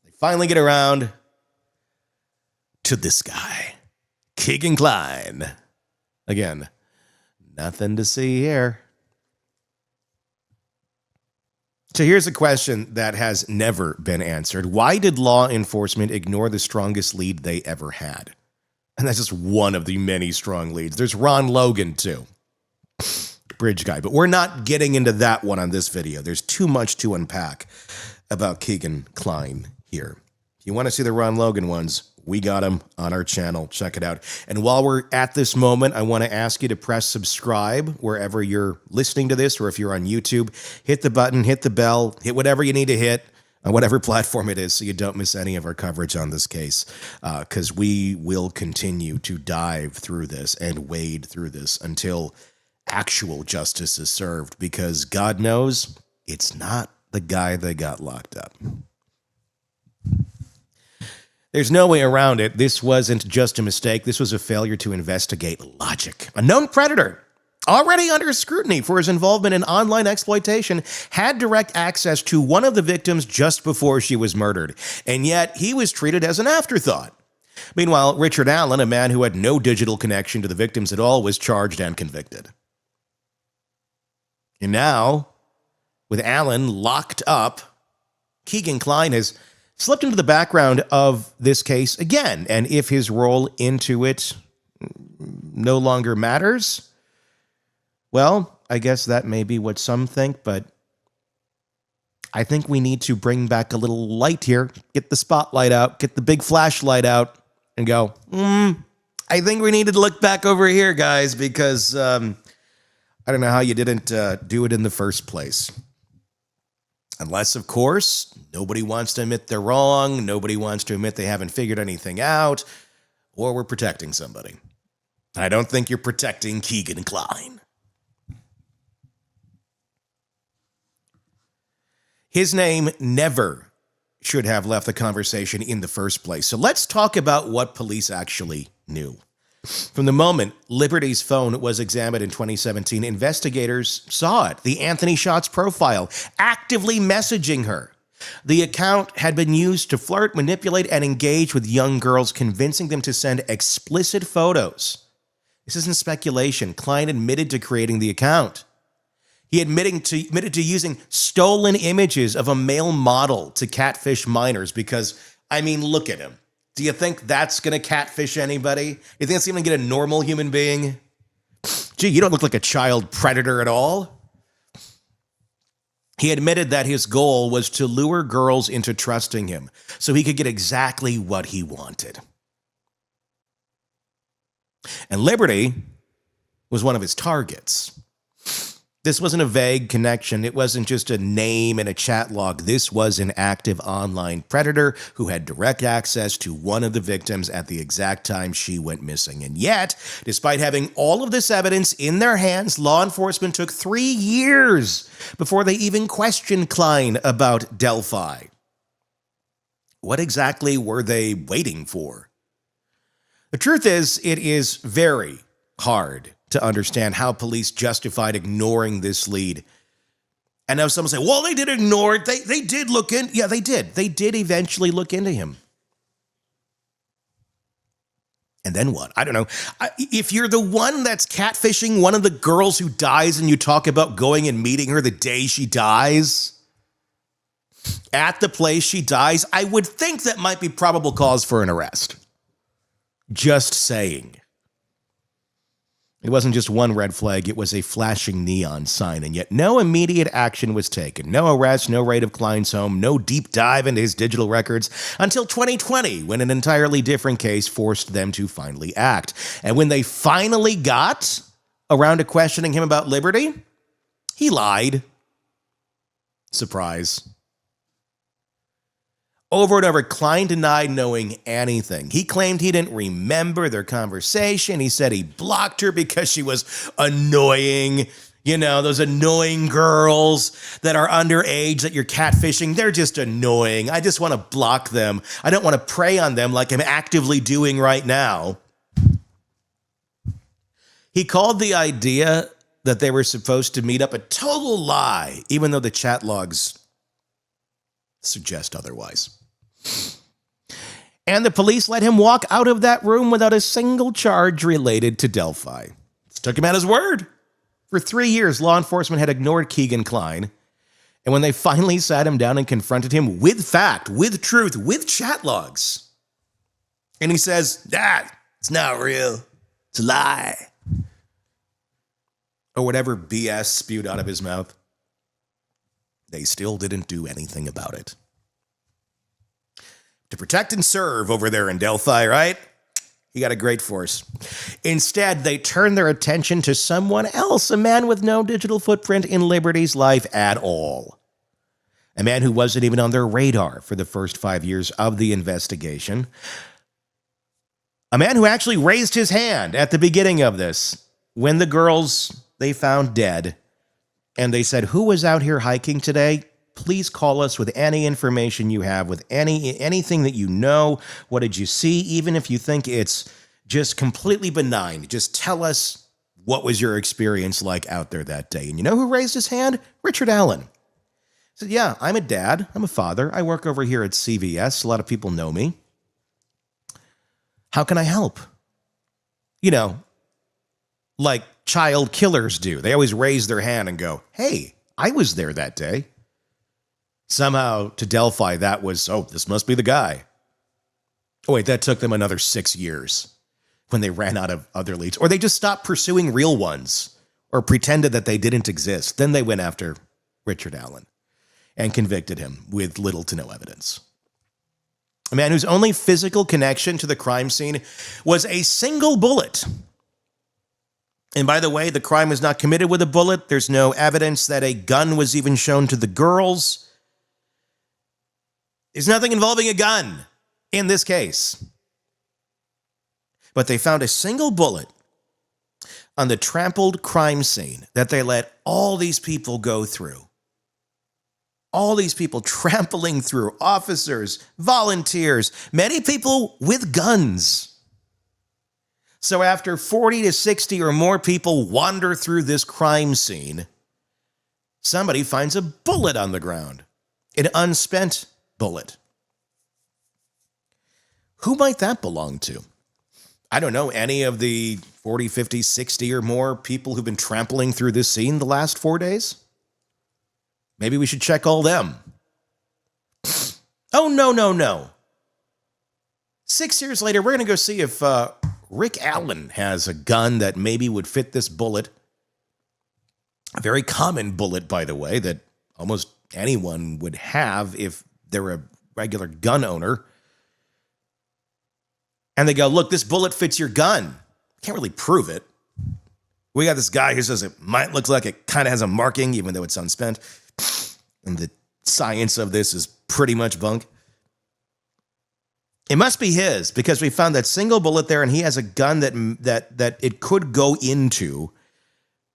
They finally get around to this guy, Kegan Kline. Again, nothing to see here. So here's a question that has never been answered. Why did law enforcement ignore the strongest lead they ever had? And that's just one of the many strong leads. There's Ron Logan, too. Bridge guy. But we're not getting into that one on this video. There's too much to unpack about Kegan Kline here. If you want to see the Ron Logan ones, we got them on our channel. Check it out. And while we're at this moment, I want to ask you to press subscribe wherever you're listening to this, or if you're on YouTube, hit the button, hit the bell, hit whatever you need to hit on whatever platform it is so you don't miss any of our coverage on this case, because we will continue to dive through this and wade through this until actual justice is served, because God knows it's not the guy that got locked up. There's no way around it. This wasn't just a mistake. This was a failure to investigate logic. A known predator, already under scrutiny for his involvement in online exploitation, had direct access to one of the victims just before she was murdered, and yet he was treated as an afterthought. Meanwhile, Richard Allen, a man who had no digital connection to the victims at all, was charged and convicted. And now, with Allen locked up, Kegan Kline has slipped into the background of this case again, and if his role into it no longer matters, well, I guess that may be what some think, but I think we need to bring back a little light here, get the spotlight out, get the big flashlight out, and go, I think we need to look back over here, guys, because I don't know how you didn't do it in the first place. Unless, of course, nobody wants to admit they're wrong, nobody wants to admit they haven't figured anything out, or we're protecting somebody. I don't think you're protecting Kegan Kline. His name never should have left the conversation in the first place. So let's talk about what police actually knew. From the moment Liberty's phone was examined in 2017, investigators saw it, the Anthony Schatz profile, actively messaging her. The account had been used to flirt, manipulate, and engage with young girls, convincing them to send explicit photos. This isn't speculation. Kline admitted to creating the account. He admitted to using stolen images of a male model to catfish minors because, I mean, look at him. Do you think that's going to catfish anybody? You think it's going to get a normal human being? Gee, you don't look like a child predator at all. He admitted that his goal was to lure girls into trusting him so he could get exactly what he wanted. And Liberty was one of his targets. This wasn't a vague connection. It wasn't just a name in a chat log. This was an active online predator who had direct access to one of the victims at the exact time she went missing. And yet, despite having all of this evidence in their hands, law enforcement took 3 years before they even questioned Kline about Delphi. What exactly were they waiting for? The truth is, it is very hard to understand how police justified ignoring this lead. And now someone say, well, they did ignore it. They did look in. Yeah, they did. They did eventually look into him. And then what? I don't know. If you're the one that's catfishing one of the girls who dies and you talk about going and meeting her the day she dies, at the place she dies, I would think that might be probable cause for an arrest. Just saying. It wasn't just one red flag, it was a flashing neon sign, and yet no immediate action was taken. No arrest, no raid of Kline's home, no deep dive into his digital records until 2020, when an entirely different case forced them to finally act. And when they finally got around to questioning him about liberty, he lied. Surprise. Over and over, Kline denied knowing anything. He claimed he didn't remember their conversation. He said he blocked her because she was annoying. You know, those annoying girls that are underage that you're catfishing, they're just annoying. I just want to block them. I don't want to prey on them like I'm actively doing right now. He called the idea that they were supposed to meet up a total lie, even though the chat logs suggest otherwise. And the police let him walk out of that room without a single charge related to Delphi. Just took him at his word. For 3 years, law enforcement had ignored Kegan Kline. And when they finally sat him down and confronted him with fact, with truth, with chat logs, and he says, it's not real. It's a lie. Or whatever BS spewed out of his mouth, they still didn't do anything about it. To protect and serve over there in Delphi, right? You got a great force. Instead, they turned their attention to someone else, a man with no digital footprint in Liberty's life at all. A man who wasn't even on their radar for the first 5 years of the investigation. A man who actually raised his hand at the beginning of this when the girls they found dead. And they said, who was out here hiking today? Please call us with any information you have, with anything that you know. What did you see? Even if you think it's just completely benign, just tell us what was your experience like out there that day. And you know who raised his hand? Richard Allen. He said, yeah, I'm a dad. I'm a father. I work over here at CVS. A lot of people know me. How can I help? You know, like child killers do. They always raise their hand and go, hey, I was there that day. Somehow to Delphi, that was, this must be the guy. Oh, wait, that took them another 6 years when they ran out of other leads. Or they just stopped pursuing real ones or pretended that they didn't exist. Then they went after Richard Allen and convicted him with little to no evidence. A man whose only physical connection to the crime scene was a single bullet. And by the way, the crime was not committed with a bullet. There's no evidence that a gun was even shown to the girls. There's nothing involving a gun in this case. But they found a single bullet on the trampled crime scene that they let all these people go through. All these people trampling through, officers, volunteers, many people with guns. So after 40 to 60 or more people wander through this crime scene, somebody finds a bullet on the ground, an unspent bullet. Who might that belong to? I don't know, any of the 40, 50, 60 or more people who've been trampling through this scene the last 4 days? Maybe we should check all them. Oh, no. 6 years later, we're going to go see if Rick Allen has a gun that maybe would fit this bullet. A very common bullet, by the way, that almost anyone would have if they're a regular gun owner. And they go, look, this bullet fits your gun. Can't really prove it. We got this guy who says it might look like it kind of has a marking, even though it's unspent. And the science of this is pretty much bunk. It must be his, because we found that single bullet there, and he has a gun that it could go into.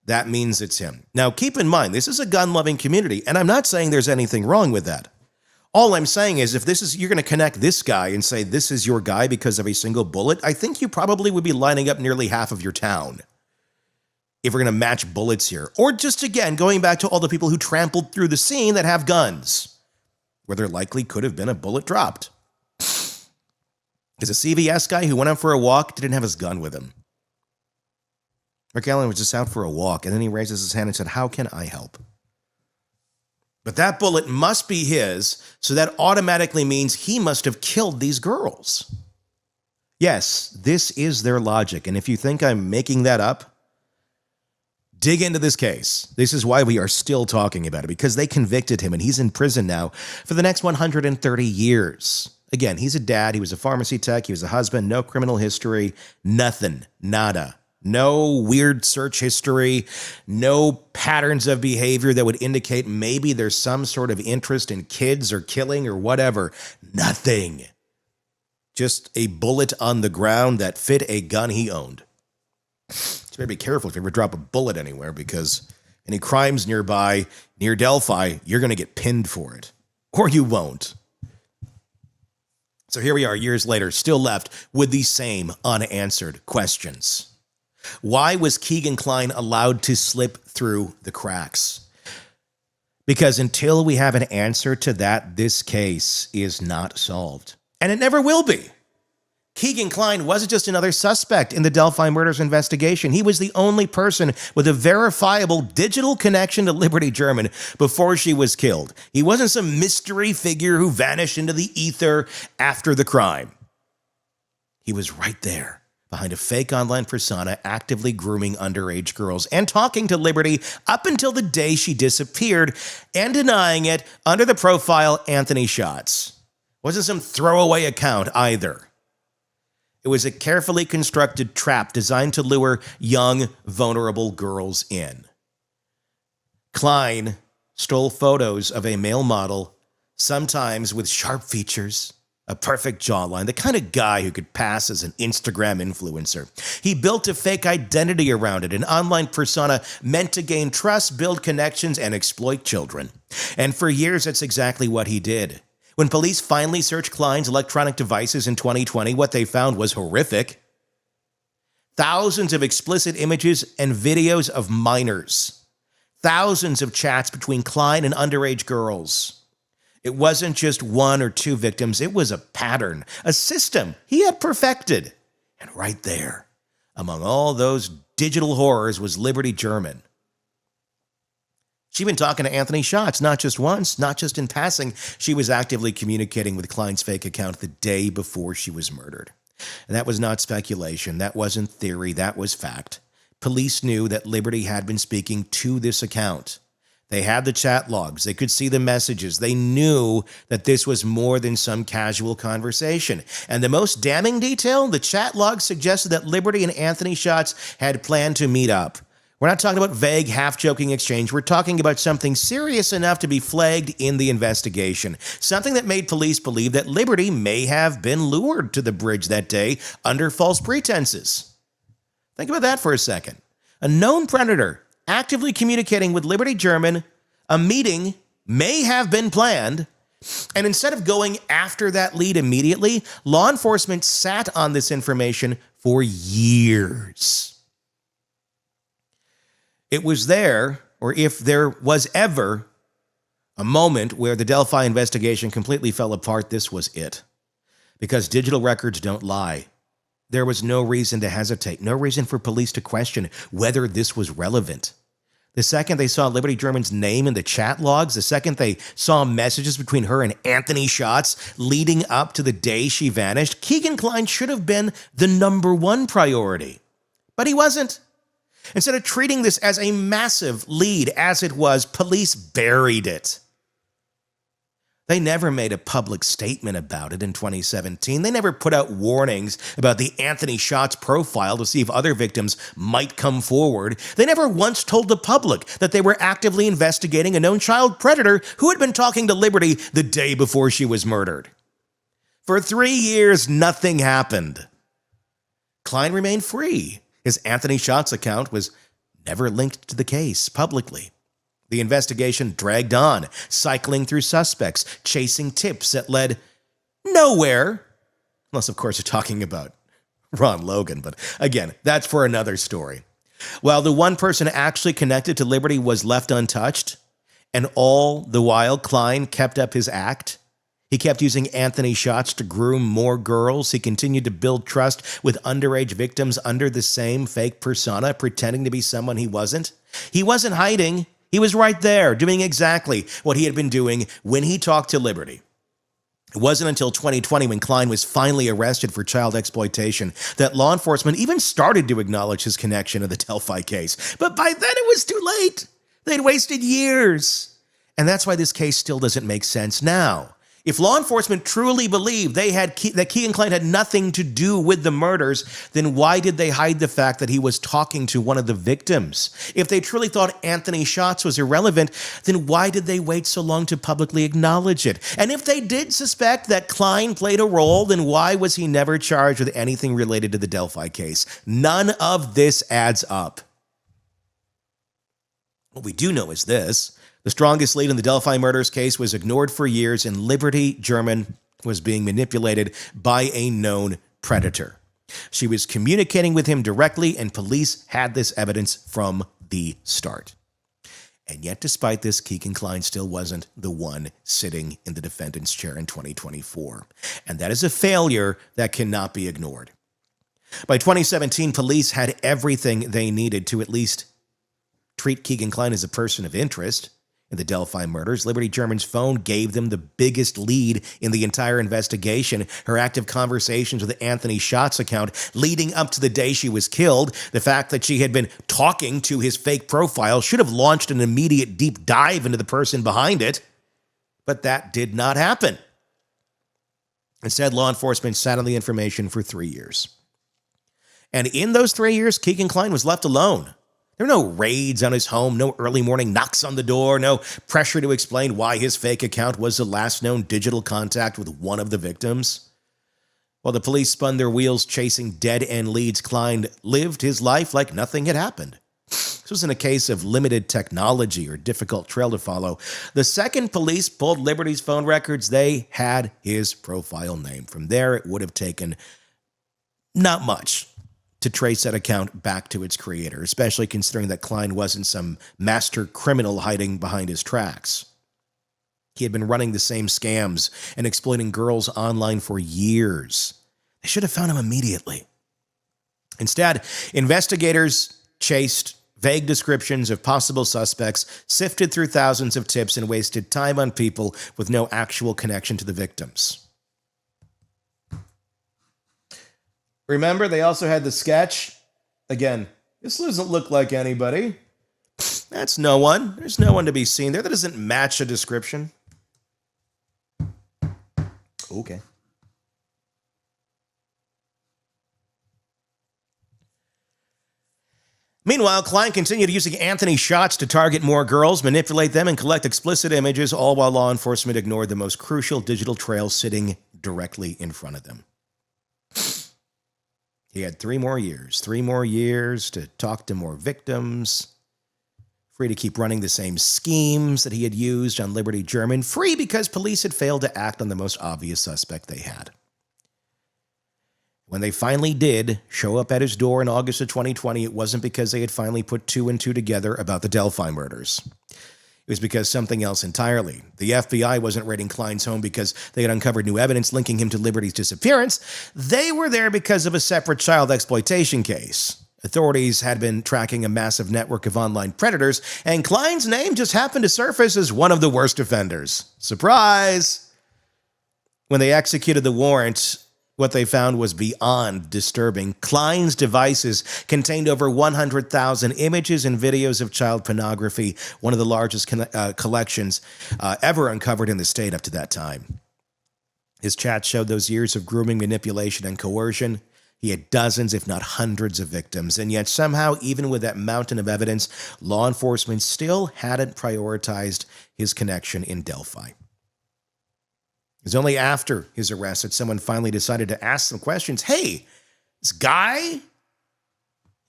That means it's him. Now, keep in mind, this is a gun-loving community, and I'm not saying there's anything wrong with that. All I'm saying is if you're going to connect this guy and say this is your guy because of a single bullet, I think you probably would be lining up nearly half of your town if we're going to match bullets here. Or just, again, going back to all the people who trampled through the scene that have guns, where there likely could have been a bullet dropped. Because a CVS guy who went out for a walk didn't have his gun with him. Rick Allen was just out for a walk, and then he raises his hand and said, "How can I help?" But that bullet must be his, so that automatically means he must have killed these girls. Yes, this is their logic, and if you think I'm making that up, dig into this case. This is why we are still talking about it, because they convicted him, and he's in prison now for the next 130 years. Again, he's a dad, he was a pharmacy tech, he was a husband, no criminal history, nothing, nada. No weird search history, no patterns of behavior that would indicate maybe there's some sort of interest in kids or killing or whatever. Nothing. Just a bullet on the ground that fit a gun he owned. So better be careful if you ever drop a bullet anywhere, because any crimes nearby, near Delphi, you're going to get pinned for it. Or you won't. So here we are years later, still left with the same unanswered questions. Why was Kegan Kline allowed to slip through the cracks? Because until we have an answer to that, this case is not solved. And it never will be. Kegan Kline wasn't just another suspect in the Delphi murders investigation. He was the only person with a verifiable digital connection to Liberty German before she was killed. He wasn't some mystery figure who vanished into the ether after the crime. He was right there, behind a fake online persona, actively grooming underage girls and talking to Liberty up until the day she disappeared, and denying it under the profile Anthony Shots. Wasn't some throwaway account either. It was a carefully constructed trap designed to lure young, vulnerable girls in. Kline stole photos of a male model, sometimes with sharp features, a perfect jawline, the kind of guy who could pass as an Instagram influencer. He built a fake identity around it, an online persona meant to gain trust, build connections, and exploit children. And for years, that's exactly what he did. When police finally searched Kline's electronic devices in 2020, what they found was horrific. Thousands of explicit images and videos of minors. Thousands of chats between Kline and underage girls. It wasn't just one or two victims, it was a pattern, a system he had perfected. And right there, among all those digital horrors, was Liberty German. She'd been talking to Anthony Shots, not just once, not just in passing. She was actively communicating with Kline's fake account the day before she was murdered. And that was not speculation, that wasn't theory, that was fact. Police knew that Liberty had been speaking to this account. They had the chat logs. They could see the messages. They knew that this was more than some casual conversation. And the most damning detail, the chat logs suggested that Liberty and Anthony Shots had planned to meet up. We're not talking about vague, half-joking exchange. We're talking about something serious enough to be flagged in the investigation. Something that made police believe that Liberty may have been lured to the bridge that day under false pretenses. Think about that for a second. A known predator actively communicating with Liberty German, a meeting may have been planned, and instead of going after that lead immediately, law enforcement sat on this information for years. It was there, or if there was ever a moment where the Delphi investigation completely fell apart, this was it. Because digital records don't lie. There was no reason to hesitate, no reason for police to question whether this was relevant. The second they saw Liberty German's name in the chat logs, the second they saw messages between her and Anthony Shots leading up to the day she vanished, Kegan Kline should have been the number one priority. But he wasn't. Instead of treating this as a massive lead, as it was, police buried it. They never made a public statement about it in 2017. They never put out warnings about the Anthony Shots profile to see if other victims might come forward. They never once told the public that they were actively investigating a known child predator who had been talking to Liberty the day before she was murdered. For 3 years, nothing happened. Kline remained free. His Anthony Shots account was never linked to the case publicly. The investigation dragged on, cycling through suspects, chasing tips that led nowhere. Unless, of course, you're talking about Ron Logan, but again, that's for another story. While the one person actually connected to Liberty was left untouched, and all the while Kline kept up his act. He kept using Anthony shots to groom more girls. He continued to build trust with underage victims under the same fake persona, pretending to be someone he wasn't. He wasn't hiding. He was right there, doing exactly what he had been doing when he talked to Liberty. It wasn't until 2020, when Kline was finally arrested for child exploitation, that law enforcement even started to acknowledge his connection to the Delphi case. But by then it was too late. They'd wasted years. And that's why this case still doesn't make sense now. If law enforcement truly believed that Kegan Kline had nothing to do with the murders, then why did they hide the fact that he was talking to one of the victims? If they truly thought Anthony Shots was irrelevant, then why did they wait so long to publicly acknowledge it? And if they did suspect that Kline played a role, then why was he never charged with anything related to the Delphi case? None of this adds up. What we do know is this. The strongest lead in the Delphi murders case was ignored for years, and Liberty German was being manipulated by a known predator. She was communicating with him directly, and police had this evidence from the start. And yet, despite this, Kegan Kline still wasn't the one sitting in the defendant's chair in 2024. And that is a failure that cannot be ignored. By 2017, police had everything they needed to at least treat Kegan Kline as a person of interest. In the Delphi murders, Liberty German's phone gave them the biggest lead in the entire investigation. Her active conversations with Anthony Shots' account leading up to the day she was killed, the fact that she had been talking to his fake profile should have launched an immediate deep dive into the person behind it. But that did not happen. Instead, law enforcement sat on the information for 3 years. And in those 3 years, Kegan Kline was left alone. There were no raids on his home, no early morning knocks on the door, no pressure to explain why his fake account was the last known digital contact with one of the victims. While the police spun their wheels chasing dead-end leads, Kline lived his life like nothing had happened. This wasn't a case of limited technology or difficult trail to follow. The second police pulled Liberty's phone records, they had his profile name. From there, it would have taken not much to trace that account back to its creator, especially considering that Kline wasn't some master criminal hiding behind his tracks. He had been running the same scams and exploiting girls online for years. They should have found him immediately. Instead, investigators chased vague descriptions of possible suspects, sifted through thousands of tips, and wasted time on people with no actual connection to the victims. Remember, they also had the sketch. Again, this doesn't look like anybody. That's no one. There's no one to be seen there. That doesn't match a description. Okay. Meanwhile, Kline continued using Anthony Shots to target more girls, manipulate them, and collect explicit images, all while law enforcement ignored the most crucial digital trail sitting directly in front of them. He had 3 more years to talk to more victims, free to keep running the same schemes that he had used on Liberty German, free because police had failed to act on the most obvious suspect they had. When they finally did show up at his door in August of 2020, it wasn't because they had finally put 2 and 2 together about the Delphi murders. It was because something else entirely. The FBI wasn't raiding Kline's home because they had uncovered new evidence linking him to Liberty's disappearance. They were there because of a separate child exploitation case. Authorities had been tracking a massive network of online predators, and Kline's name just happened to surface as one of the worst offenders. Surprise! When they executed the warrant, what they found was beyond disturbing. Kline's devices contained over 100,000 images and videos of child pornography, one of the largest collections ever uncovered in the state up to that time. His chat showed those years of grooming, manipulation, and coercion. He had dozens, if not hundreds, of victims, and yet somehow, even with that mountain of evidence, law enforcement still hadn't prioritized his connection in Delphi. It was only after his arrest that someone finally decided to ask some questions. Hey, this guy, he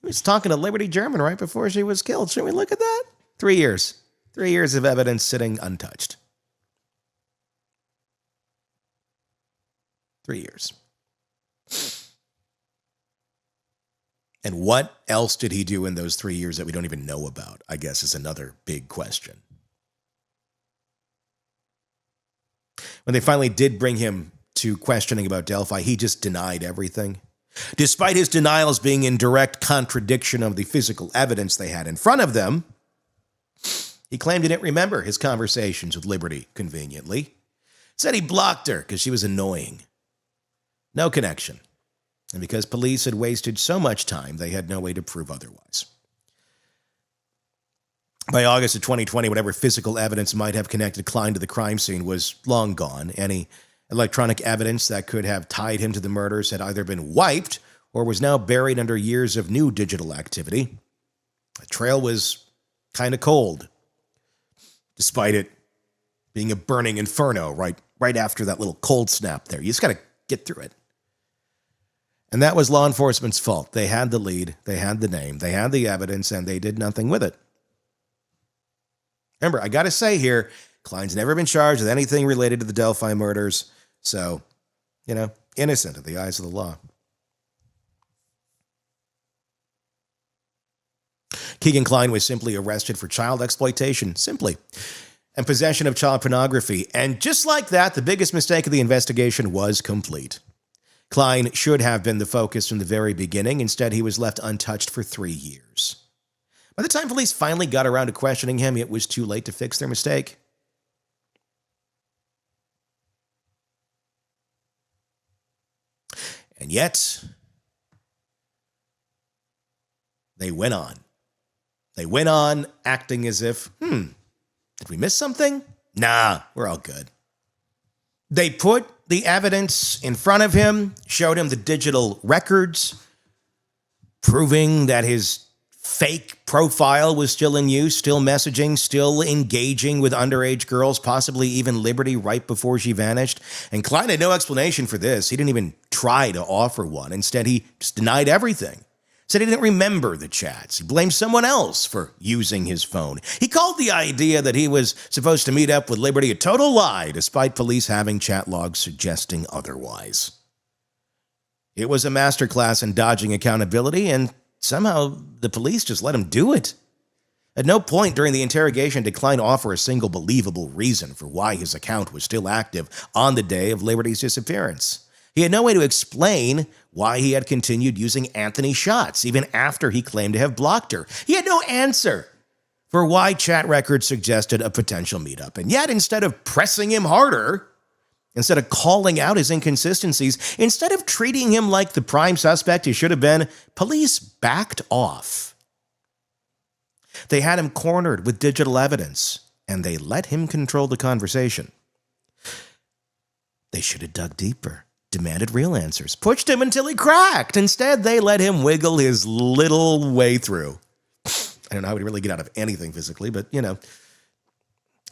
was talking to Liberty German right before she was killed. Should we look at that? 3 years. 3 years of evidence sitting untouched. 3 years. And what else did he do in those 3 years that we don't even know about, I guess, is another big question. When they finally did bring him to questioning about Delphi, he just denied everything. Despite his denials being in direct contradiction of the physical evidence they had in front of them, he claimed he didn't remember his conversations with Liberty, conveniently. Said he blocked her because she was annoying. No connection. And because police had wasted so much time, they had no way to prove otherwise. By August of 2020, whatever physical evidence might have connected Kline to the crime scene was long gone. Any electronic evidence that could have tied him to the murders had either been wiped or was now buried under years of new digital activity. The trail was kind of cold, despite it being a burning inferno right after that little cold snap there. You just got to get through it. And that was law enforcement's fault. They had the lead, they had the name, they had the evidence, and they did nothing with it. Remember, I got to say here, Kline's never been charged with anything related to the Delphi murders, so, innocent in the eyes of the law. Kegan Kline was simply arrested for child exploitation, simply, and possession of child pornography. And just like that, the biggest mistake of the investigation was complete. Kline should have been the focus from the very beginning. Instead, he was left untouched for 3 years. By the time police finally got around to questioning him, it was too late to fix their mistake. And yet, they went on. They went on acting as if, did we miss something? Nah, we're all good. They put the evidence in front of him, showed him the digital records, proving that his fake profile was still in use, still messaging, still engaging with underage girls, possibly even Liberty right before she vanished. And Kline had no explanation for this. He didn't even try to offer one. Instead, he just denied everything. Said he didn't remember the chats. He blamed someone else for using his phone. He called the idea that he was supposed to meet up with Liberty a total lie, despite police having chat logs suggesting otherwise. It was a masterclass in dodging accountability, and somehow the police just let him do it. At no point during the interrogation did Kline offer a single believable reason for why his account was still active on the day of Liberty's disappearance. He had no way to explain why he had continued using Anthony shots, even after he claimed to have blocked her. He had no answer for why chat records suggested a potential meetup. And yet, instead of pressing him harder, instead of calling out his inconsistencies, instead of treating him like the prime suspect he should have been, police backed off. They had him cornered with digital evidence, and they let him control the conversation. They should have dug deeper, demanded real answers, pushed him until he cracked. Instead, they let him wiggle his little way through. I don't know how he'd really get out of anything physically, but,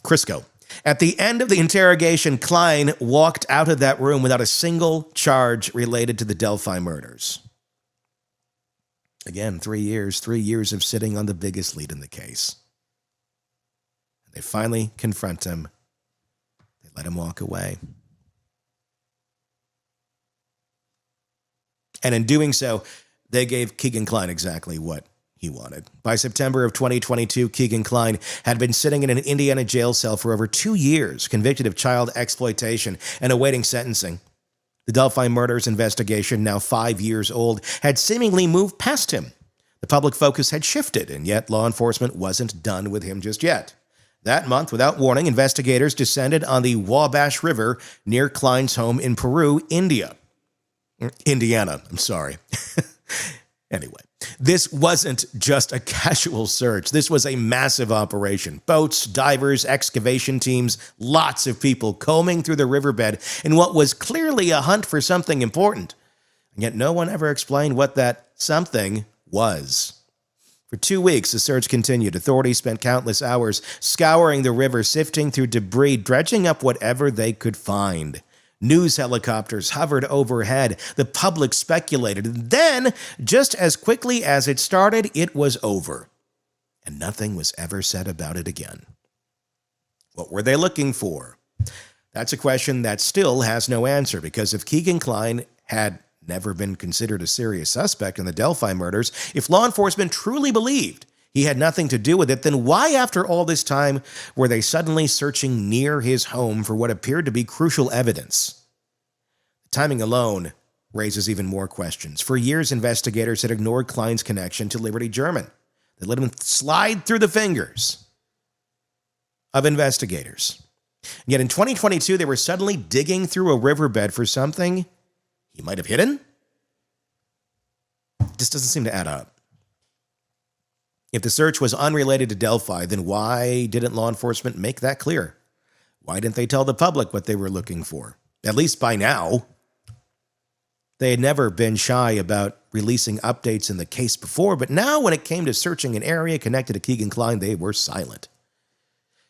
Crisco. At the end of the interrogation, Kline walked out of that room without a single charge related to the Delphi murders. Again, 3 years of sitting on the biggest lead in the case. They finally confront him. They let him walk away. And in doing so, they gave Kegan Kline exactly what he wanted. By September of 2022, Kegan Kline had been sitting in an Indiana jail cell for over 2 years, convicted of child exploitation and awaiting sentencing. The Delphi murders investigation, now 5 years old, had seemingly moved past him. The public focus had shifted, and yet law enforcement wasn't done with him just yet. That month, without warning, investigators descended on the Wabash River near Kline's home in Peru, Indiana. Anyway, this wasn't just a casual search. This was a massive operation. Boats, divers, excavation teams, lots of people combing through the riverbed in what was clearly a hunt for something important. And yet no one ever explained what that something was. For 2 weeks, the search continued. Authorities spent countless hours scouring the river, sifting through debris, dredging up whatever they could find. News helicopters hovered overhead. The public speculated. And then, just as quickly as it started, it was over. And nothing was ever said about it again. What were they looking for? That's a question that still has no answer, because if Kegan Kline had never been considered a serious suspect in the Delphi murders, if law enforcement truly believed he had nothing to do with it, then why, after all this time, were they suddenly searching near his home for what appeared to be crucial evidence? The timing alone raises even more questions. For years, investigators had ignored Kline's connection to Liberty German. They let him slide through the fingers of investigators. And yet in 2022, they were suddenly digging through a riverbed for something he might have hidden? It just doesn't seem to add up. If the search was unrelated to Delphi, then why didn't law enforcement make that clear? Why didn't they tell the public what they were looking for? At least by now. They had never been shy about releasing updates in the case before, but now when it came to searching an area connected to Kegan Kline, they were silent.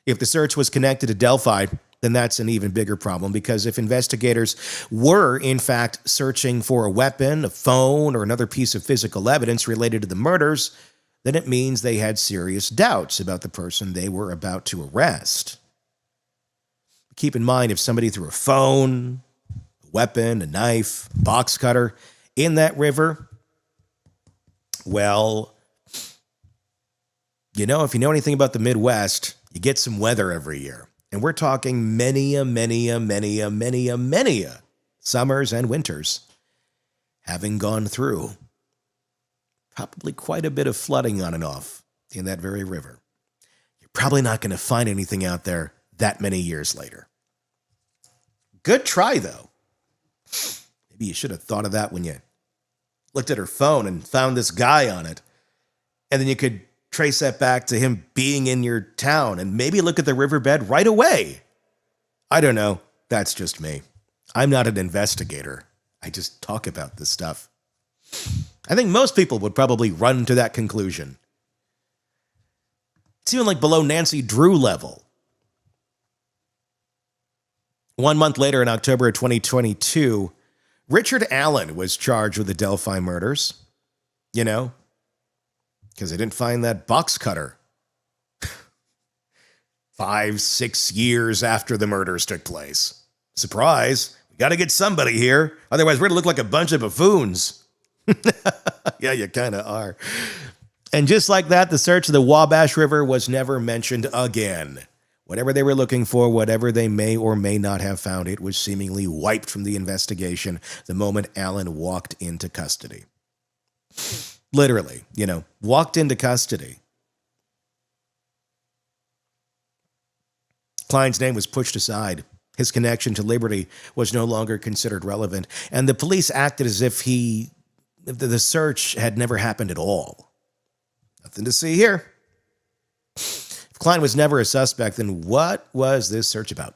If the search was connected to Delphi, then that's an even bigger problem, because if investigators were, in fact, searching for a weapon, a phone, or another piece of physical evidence related to the murders, then it means they had serious doubts about the person they were about to arrest. Keep in mind, if somebody threw a phone, a weapon, a knife, a box cutter in that river, well, if you know anything about the Midwest, you get some weather every year. And we're talking many summers and winters having gone through probably quite a bit of flooding on and off in that very river. You're probably not going to find anything out there that many years later. Good try, though. Maybe you should have thought of that when you looked at her phone and found this guy on it. And then you could trace that back to him being in your town and maybe look at the riverbed right away. I don't know. That's just me. I'm not an investigator. I just talk about this stuff. I think most people would probably run to that conclusion. It's even like below Nancy Drew level. 1 month later, in October of 2022, Richard Allen was charged with the Delphi murders. Because they didn't find that box cutter 5-6 years after the murders took place. Surprise, we got to get somebody here. Otherwise, we're going to look like a bunch of buffoons. Yeah, you kind of are. And just like that, the search of the Wabash River was never mentioned again. Whatever they were looking for, whatever they may or may not have found, it was seemingly wiped from the investigation the moment Allen walked into custody. Literally, walked into custody. Kline's name was pushed aside. His connection to Liberty was no longer considered relevant, and the police acted as if the search had never happened at all. Nothing to see here. If Kline was never a suspect, then what was this search about?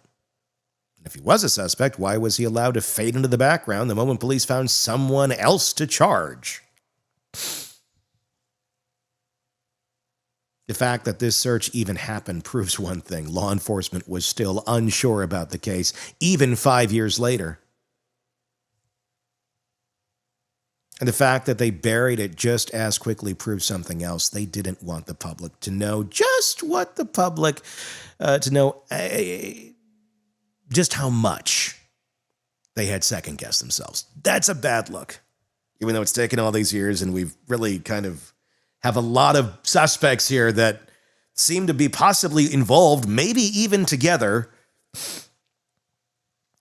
And if he was a suspect, why was he allowed to fade into the background the moment police found someone else to charge? The fact that this search even happened proves one thing. Law enforcement was still unsure about the case, even 5 years later. And the fact that they buried it just as quickly proves something else. They didn't want the public to know just what the public, to know just how much they had second-guessed themselves. That's a bad look. Even though it's taken all these years and we've really kind of have a lot of suspects here that seem to be possibly involved, maybe even together.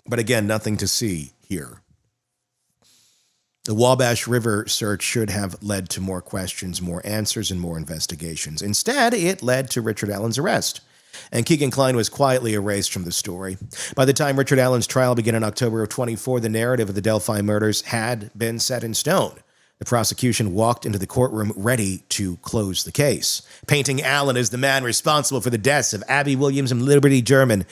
But again, nothing to see here. The Wabash River search should have led to more questions, more answers, and more investigations. Instead, it led to Richard Allen's arrest, and Kegan Kline was quietly erased from the story. By the time Richard Allen's trial began in October of 24, the narrative of the Delphi murders had been set in stone. The prosecution walked into the courtroom ready to close the case, painting Allen as the man responsible for the deaths of Abby Williams and Liberty German.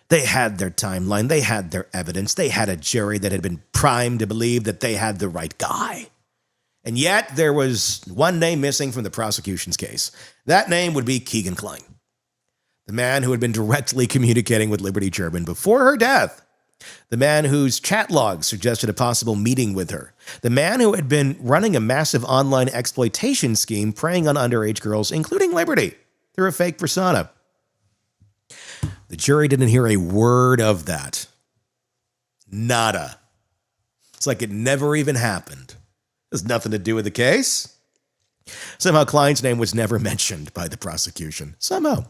They had their timeline, they had their evidence, they had a jury that had been primed to believe that they had the right guy. And yet there was one name missing from the prosecution's case. That name would be Kegan Kline, the man who had been directly communicating with Liberty German before her death. The man whose chat logs suggested a possible meeting with her. The man who had been running a massive online exploitation scheme preying on underage girls, including Liberty, through a fake persona. The jury didn't hear a word of that. Nada. It's like it never even happened. It has nothing to do with the case. Somehow Kline's name was never mentioned by the prosecution. Somehow.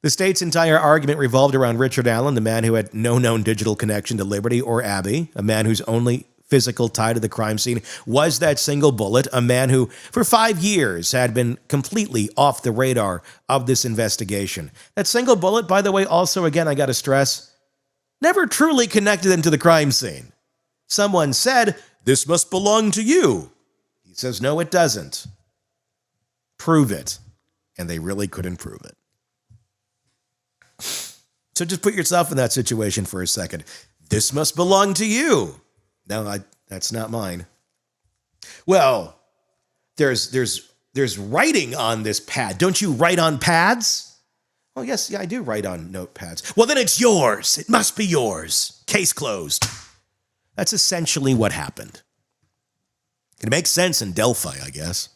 The state's entire argument revolved around Richard Allen, the man who had no known digital connection to Liberty or Abby, a man whose only physical tie to the crime scene was that single bullet, a man who, for 5 years, had been completely off the radar of this investigation. That single bullet, by the way, also, again, I got to stress, never truly connected him to the crime scene. Someone said, "This must belong to you." He says, "No, it doesn't." Prove it. And they really couldn't prove it. So just put yourself in that situation for a second. This must belong to you. No, that's not mine. Well, there's writing on this pad. Don't you write on pads? Oh, yes, I do write on notepads. Well, then it's yours. It must be yours. Case closed. That's essentially what happened. It makes sense in Delphi, I guess.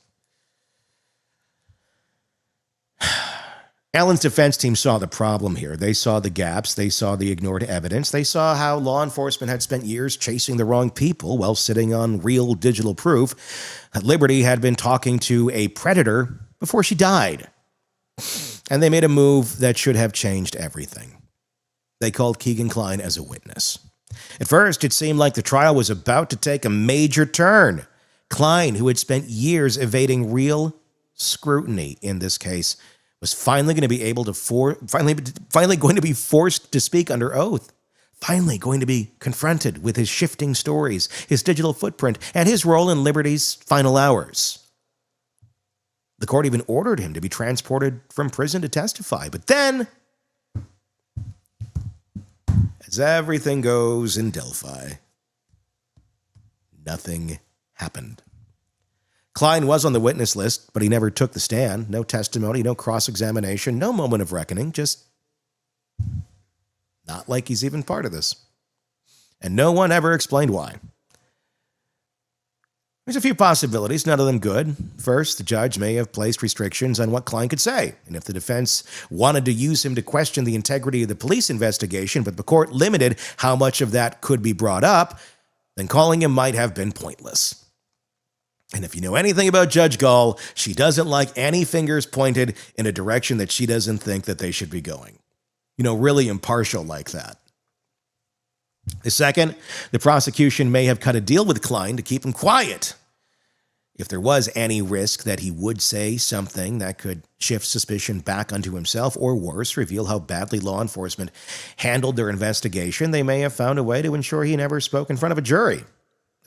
Allen's defense team saw the problem here. They saw the gaps. They saw the ignored evidence. They saw how law enforcement had spent years chasing the wrong people while sitting on real digital proof that Liberty had been talking to a predator before she died. And they made a move that should have changed everything. They called Kegan Kline as a witness. At first, it seemed like the trial was about to take a major turn. Kline, who had spent years evading real scrutiny in this case, was finally going to be able to finally going to be forced to speak under oath. Finally going to be confronted with his shifting stories, his digital footprint, and his role in Liberty's final hours. The court even ordered him to be transported from prison to testify. But then, as everything goes in Delphi, nothing happened. Kline was on the witness list, but he never took the stand. No testimony, no cross-examination, no moment of reckoning, just not like he's even part of this. And no one ever explained why. There's a few possibilities, none of them good. First, the judge may have placed restrictions on what Kline could say, and if the defense wanted to use him to question the integrity of the police investigation, but the court limited how much of that could be brought up, then calling him might have been pointless. And if you know anything about Judge Gall, she doesn't like any fingers pointed in a direction that she doesn't think that they should be going. Really impartial like that. The second, the prosecution may have cut a deal with Kline to keep him quiet. If there was any risk that he would say something that could shift suspicion back onto himself, or worse, reveal how badly law enforcement handled their investigation, they may have found a way to ensure he never spoke in front of a jury.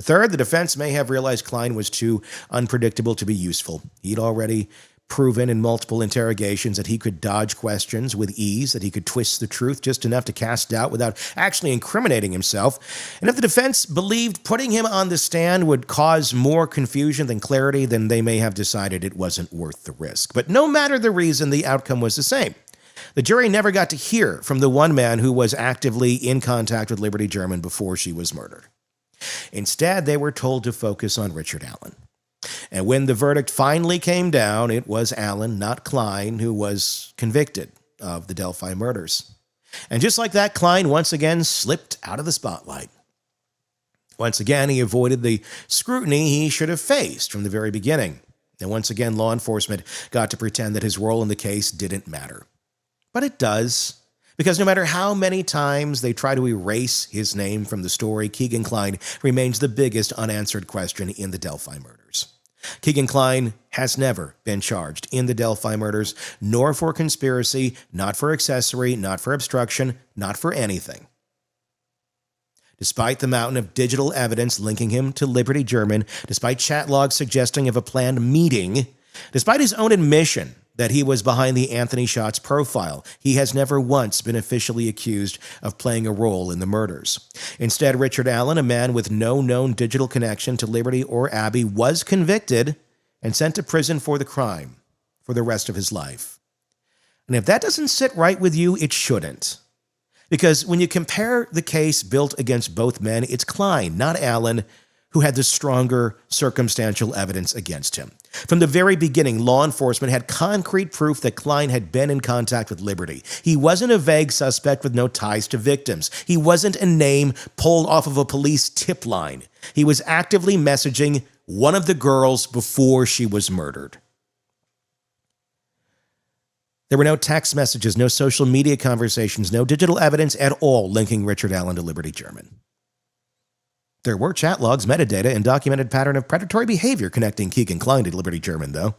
Third, the defense may have realized Kline was too unpredictable to be useful. He'd already proven in multiple interrogations that he could dodge questions with ease, that he could twist the truth just enough to cast doubt without actually incriminating himself. And if the defense believed putting him on the stand would cause more confusion than clarity, then they may have decided it wasn't worth the risk. But no matter the reason, the outcome was the same. The jury never got to hear from the one man who was actively in contact with Liberty German before she was murdered. Instead, they were told to focus on Richard Allen. And when the verdict finally came down, it was Allen, not Kline, who was convicted of the Delphi murders. And just like that, Kline once again slipped out of the spotlight. Once again, he avoided the scrutiny he should have faced from the very beginning. And once again, law enforcement got to pretend that his role in the case didn't matter. But it does. Because no matter how many times they try to erase his name from the story, Kegan Kline remains the biggest unanswered question in the Delphi murders. Kegan Kline has never been charged in the Delphi murders, nor for conspiracy, not for accessory, not for obstruction, not for anything. Despite the mountain of digital evidence linking him to Liberty German, despite chat logs suggesting of a planned meeting, despite his own admission that he was behind the Anthony Shots profile, he has never once been officially accused of playing a role in the murders. Instead, Richard Allen, a man with no known digital connection to Liberty or Abby, was convicted and sent to prison for the crime for the rest of his life. And if that doesn't sit right with you, it shouldn't. Because when you compare the case built against both men, it's Kline, not Allen, who had the stronger circumstantial evidence against him. From the very beginning, law enforcement had concrete proof that Kline had been in contact with Liberty. He wasn't a vague suspect with no ties to victims. He wasn't a name pulled off of a police tip line. He was actively messaging one of the girls before she was murdered. There were no text messages, no social media conversations, no digital evidence at all linking Richard Allen to Liberty German. There were chat logs, metadata, and documented pattern of predatory behavior connecting Kegan Kline to Liberty German, though.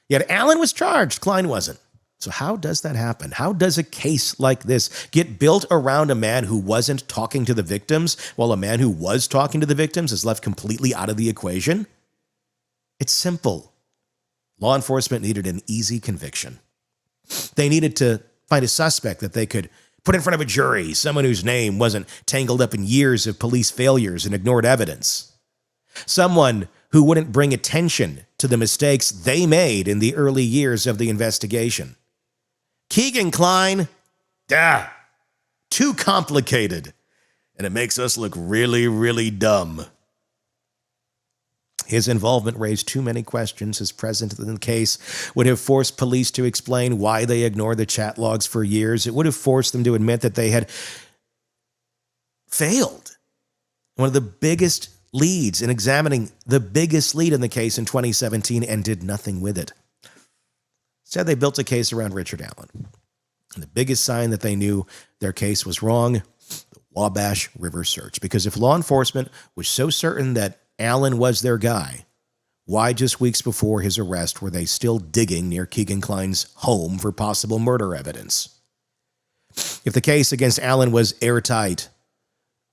Yet Allen was charged, Kline wasn't. So how does that happen? How does a case like this get built around a man who wasn't talking to the victims, while a man who was talking to the victims is left completely out of the equation? It's simple. Law enforcement needed an easy conviction. They needed to find a suspect that they could put in front of a jury, someone whose name wasn't tangled up in years of police failures and ignored evidence. Someone who wouldn't bring attention to the mistakes they made in the early years of the investigation. Kegan Kline, too complicated, and it makes us look really, really dumb. His involvement raised too many questions. His presence in the case would have forced police to explain why they ignored the chat logs for years. It would have forced them to admit that they had failed. One of the biggest leads in examining the biggest lead in the case in 2017 and did nothing with it. Instead, they built a case around Richard Allen. And the biggest sign that they knew their case was wrong, the Wabash River search. Because if law enforcement was so certain that Allen was their guy, why just weeks before his arrest were they still digging near Kegan Kline's home for possible murder evidence? If the case against Allen was airtight,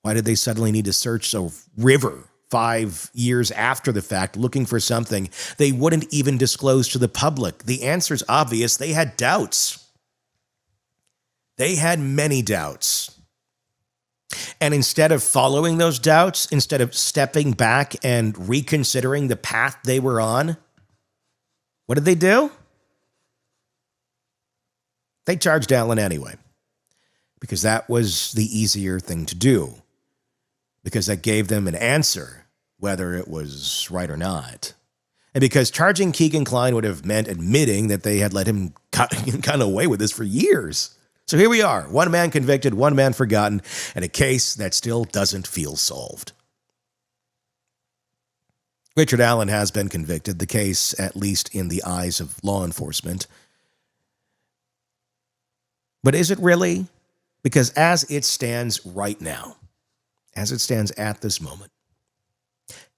why did they suddenly need to search a river 5 years after the fact looking for something they wouldn't even disclose to the public? The answer's obvious. They had doubts. They had many doubts. And instead of following those doubts, instead of stepping back and reconsidering the path they were on, what did they do? They charged Allen anyway, because that was the easier thing to do, because that gave them an answer, whether it was right or not. And because charging Kegan Kline would have meant admitting that they had let him kind of away with this for years. So here we are, one man convicted, one man forgotten, and a case that still doesn't feel solved. Richard Allen has been convicted, the case, at least in the eyes of law enforcement. But is it really? Because as it stands right now, as it stands at this moment,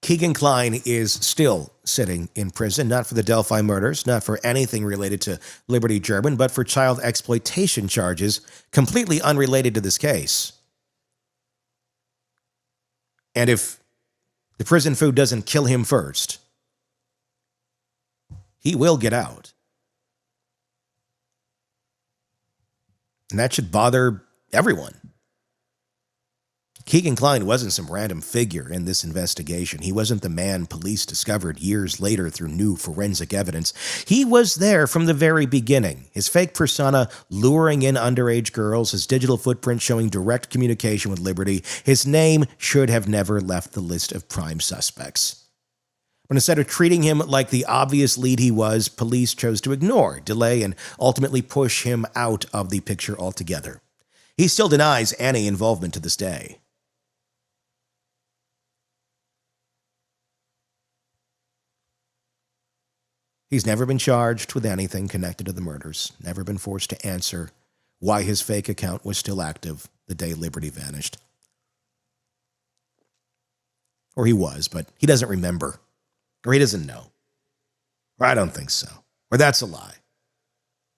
Kegan Kline is still sitting in prison, not for the Delphi murders, not for anything related to Liberty German, but for child exploitation charges completely unrelated to this case. And if the prison food doesn't kill him first, he will get out. And that should bother everyone. Kegan Kline wasn't some random figure in this investigation. He wasn't the man police discovered years later through new forensic evidence. He was there from the very beginning. His fake persona luring in underage girls, his digital footprint showing direct communication with Liberty. His name should have never left the list of prime suspects. But instead of treating him like the obvious lead he was, police chose to ignore, delay, and ultimately push him out of the picture altogether. He still denies any involvement to this day. He's never been charged with anything connected to the murders, never been forced to answer why his fake account was still active the day Liberty vanished. Or he was, but he doesn't remember. Or he doesn't know. Or I don't think so. Or that's a lie.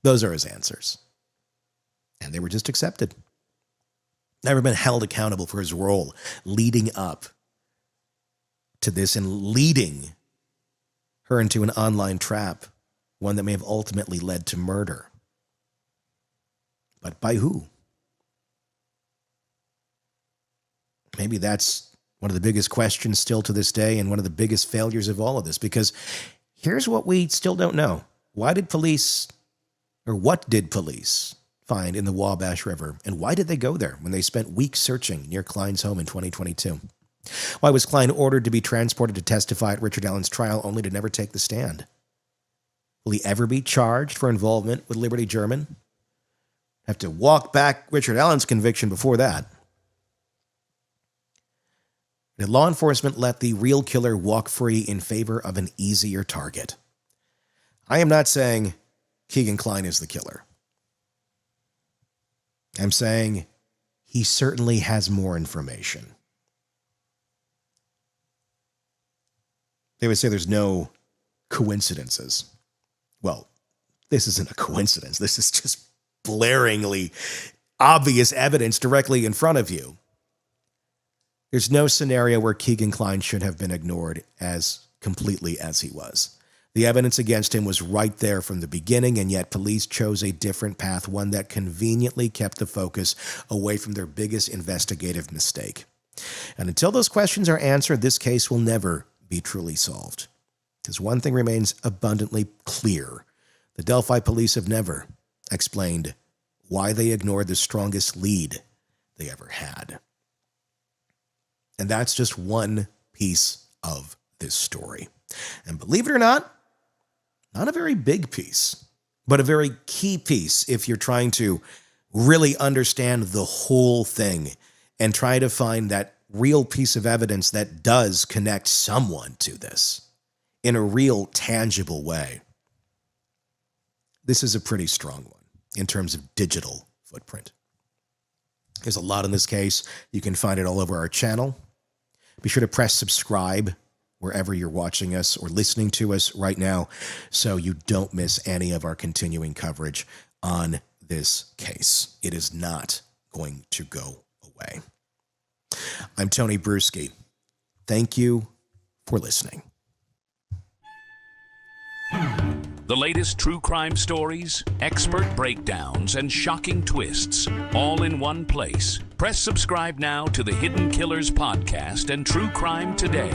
Those are his answers. And they were just accepted. Never been held accountable for his role leading up to this and leading her into an online trap, one that may have ultimately led to murder. But by who? Maybe that's one of the biggest questions still to this day and one of the biggest failures of all of this, because here's what we still don't know. What did police find in the Wabash River, and why did they go there when they spent weeks searching near Kline's home in 2022? Why was Kline ordered to be transported to testify at Richard Allen's trial only to never take the stand? Will he ever be charged for involvement with Liberty German? Have to walk back Richard Allen's conviction before that. Did law enforcement let the real killer walk free in favor of an easier target? I am not saying Kegan Kline is the killer. I'm saying he certainly has more information. They would say there's no coincidences. Well, this isn't a coincidence. This is just blaringly obvious evidence directly in front of you. There's no scenario where Kegan Kline should have been ignored as completely as he was. The evidence against him was right there from the beginning, and yet police chose a different path, one that conveniently kept the focus away from their biggest investigative mistake. And until those questions are answered, this case will never be truly solved. Because one thing remains abundantly clear. The Delphi police have never explained why they ignored the strongest lead they ever had. And that's just one piece of this story. And believe it or not a very big piece, but a very key piece if you're trying to really understand the whole thing and try to find that real piece of evidence that does connect someone to this in a real tangible way. This is a pretty strong one in terms of digital footprint. There's a lot in this case. You can find it all over our channel. Be sure to press subscribe wherever you're watching us or listening to us right now so you don't miss any of our continuing coverage on this case. It is not going to go away. I'm Tony Bruschi. Thank you for listening. The latest true crime stories, expert breakdowns, and shocking twists, all in one place. Press subscribe now to the Hidden Killers podcast and True Crime Today.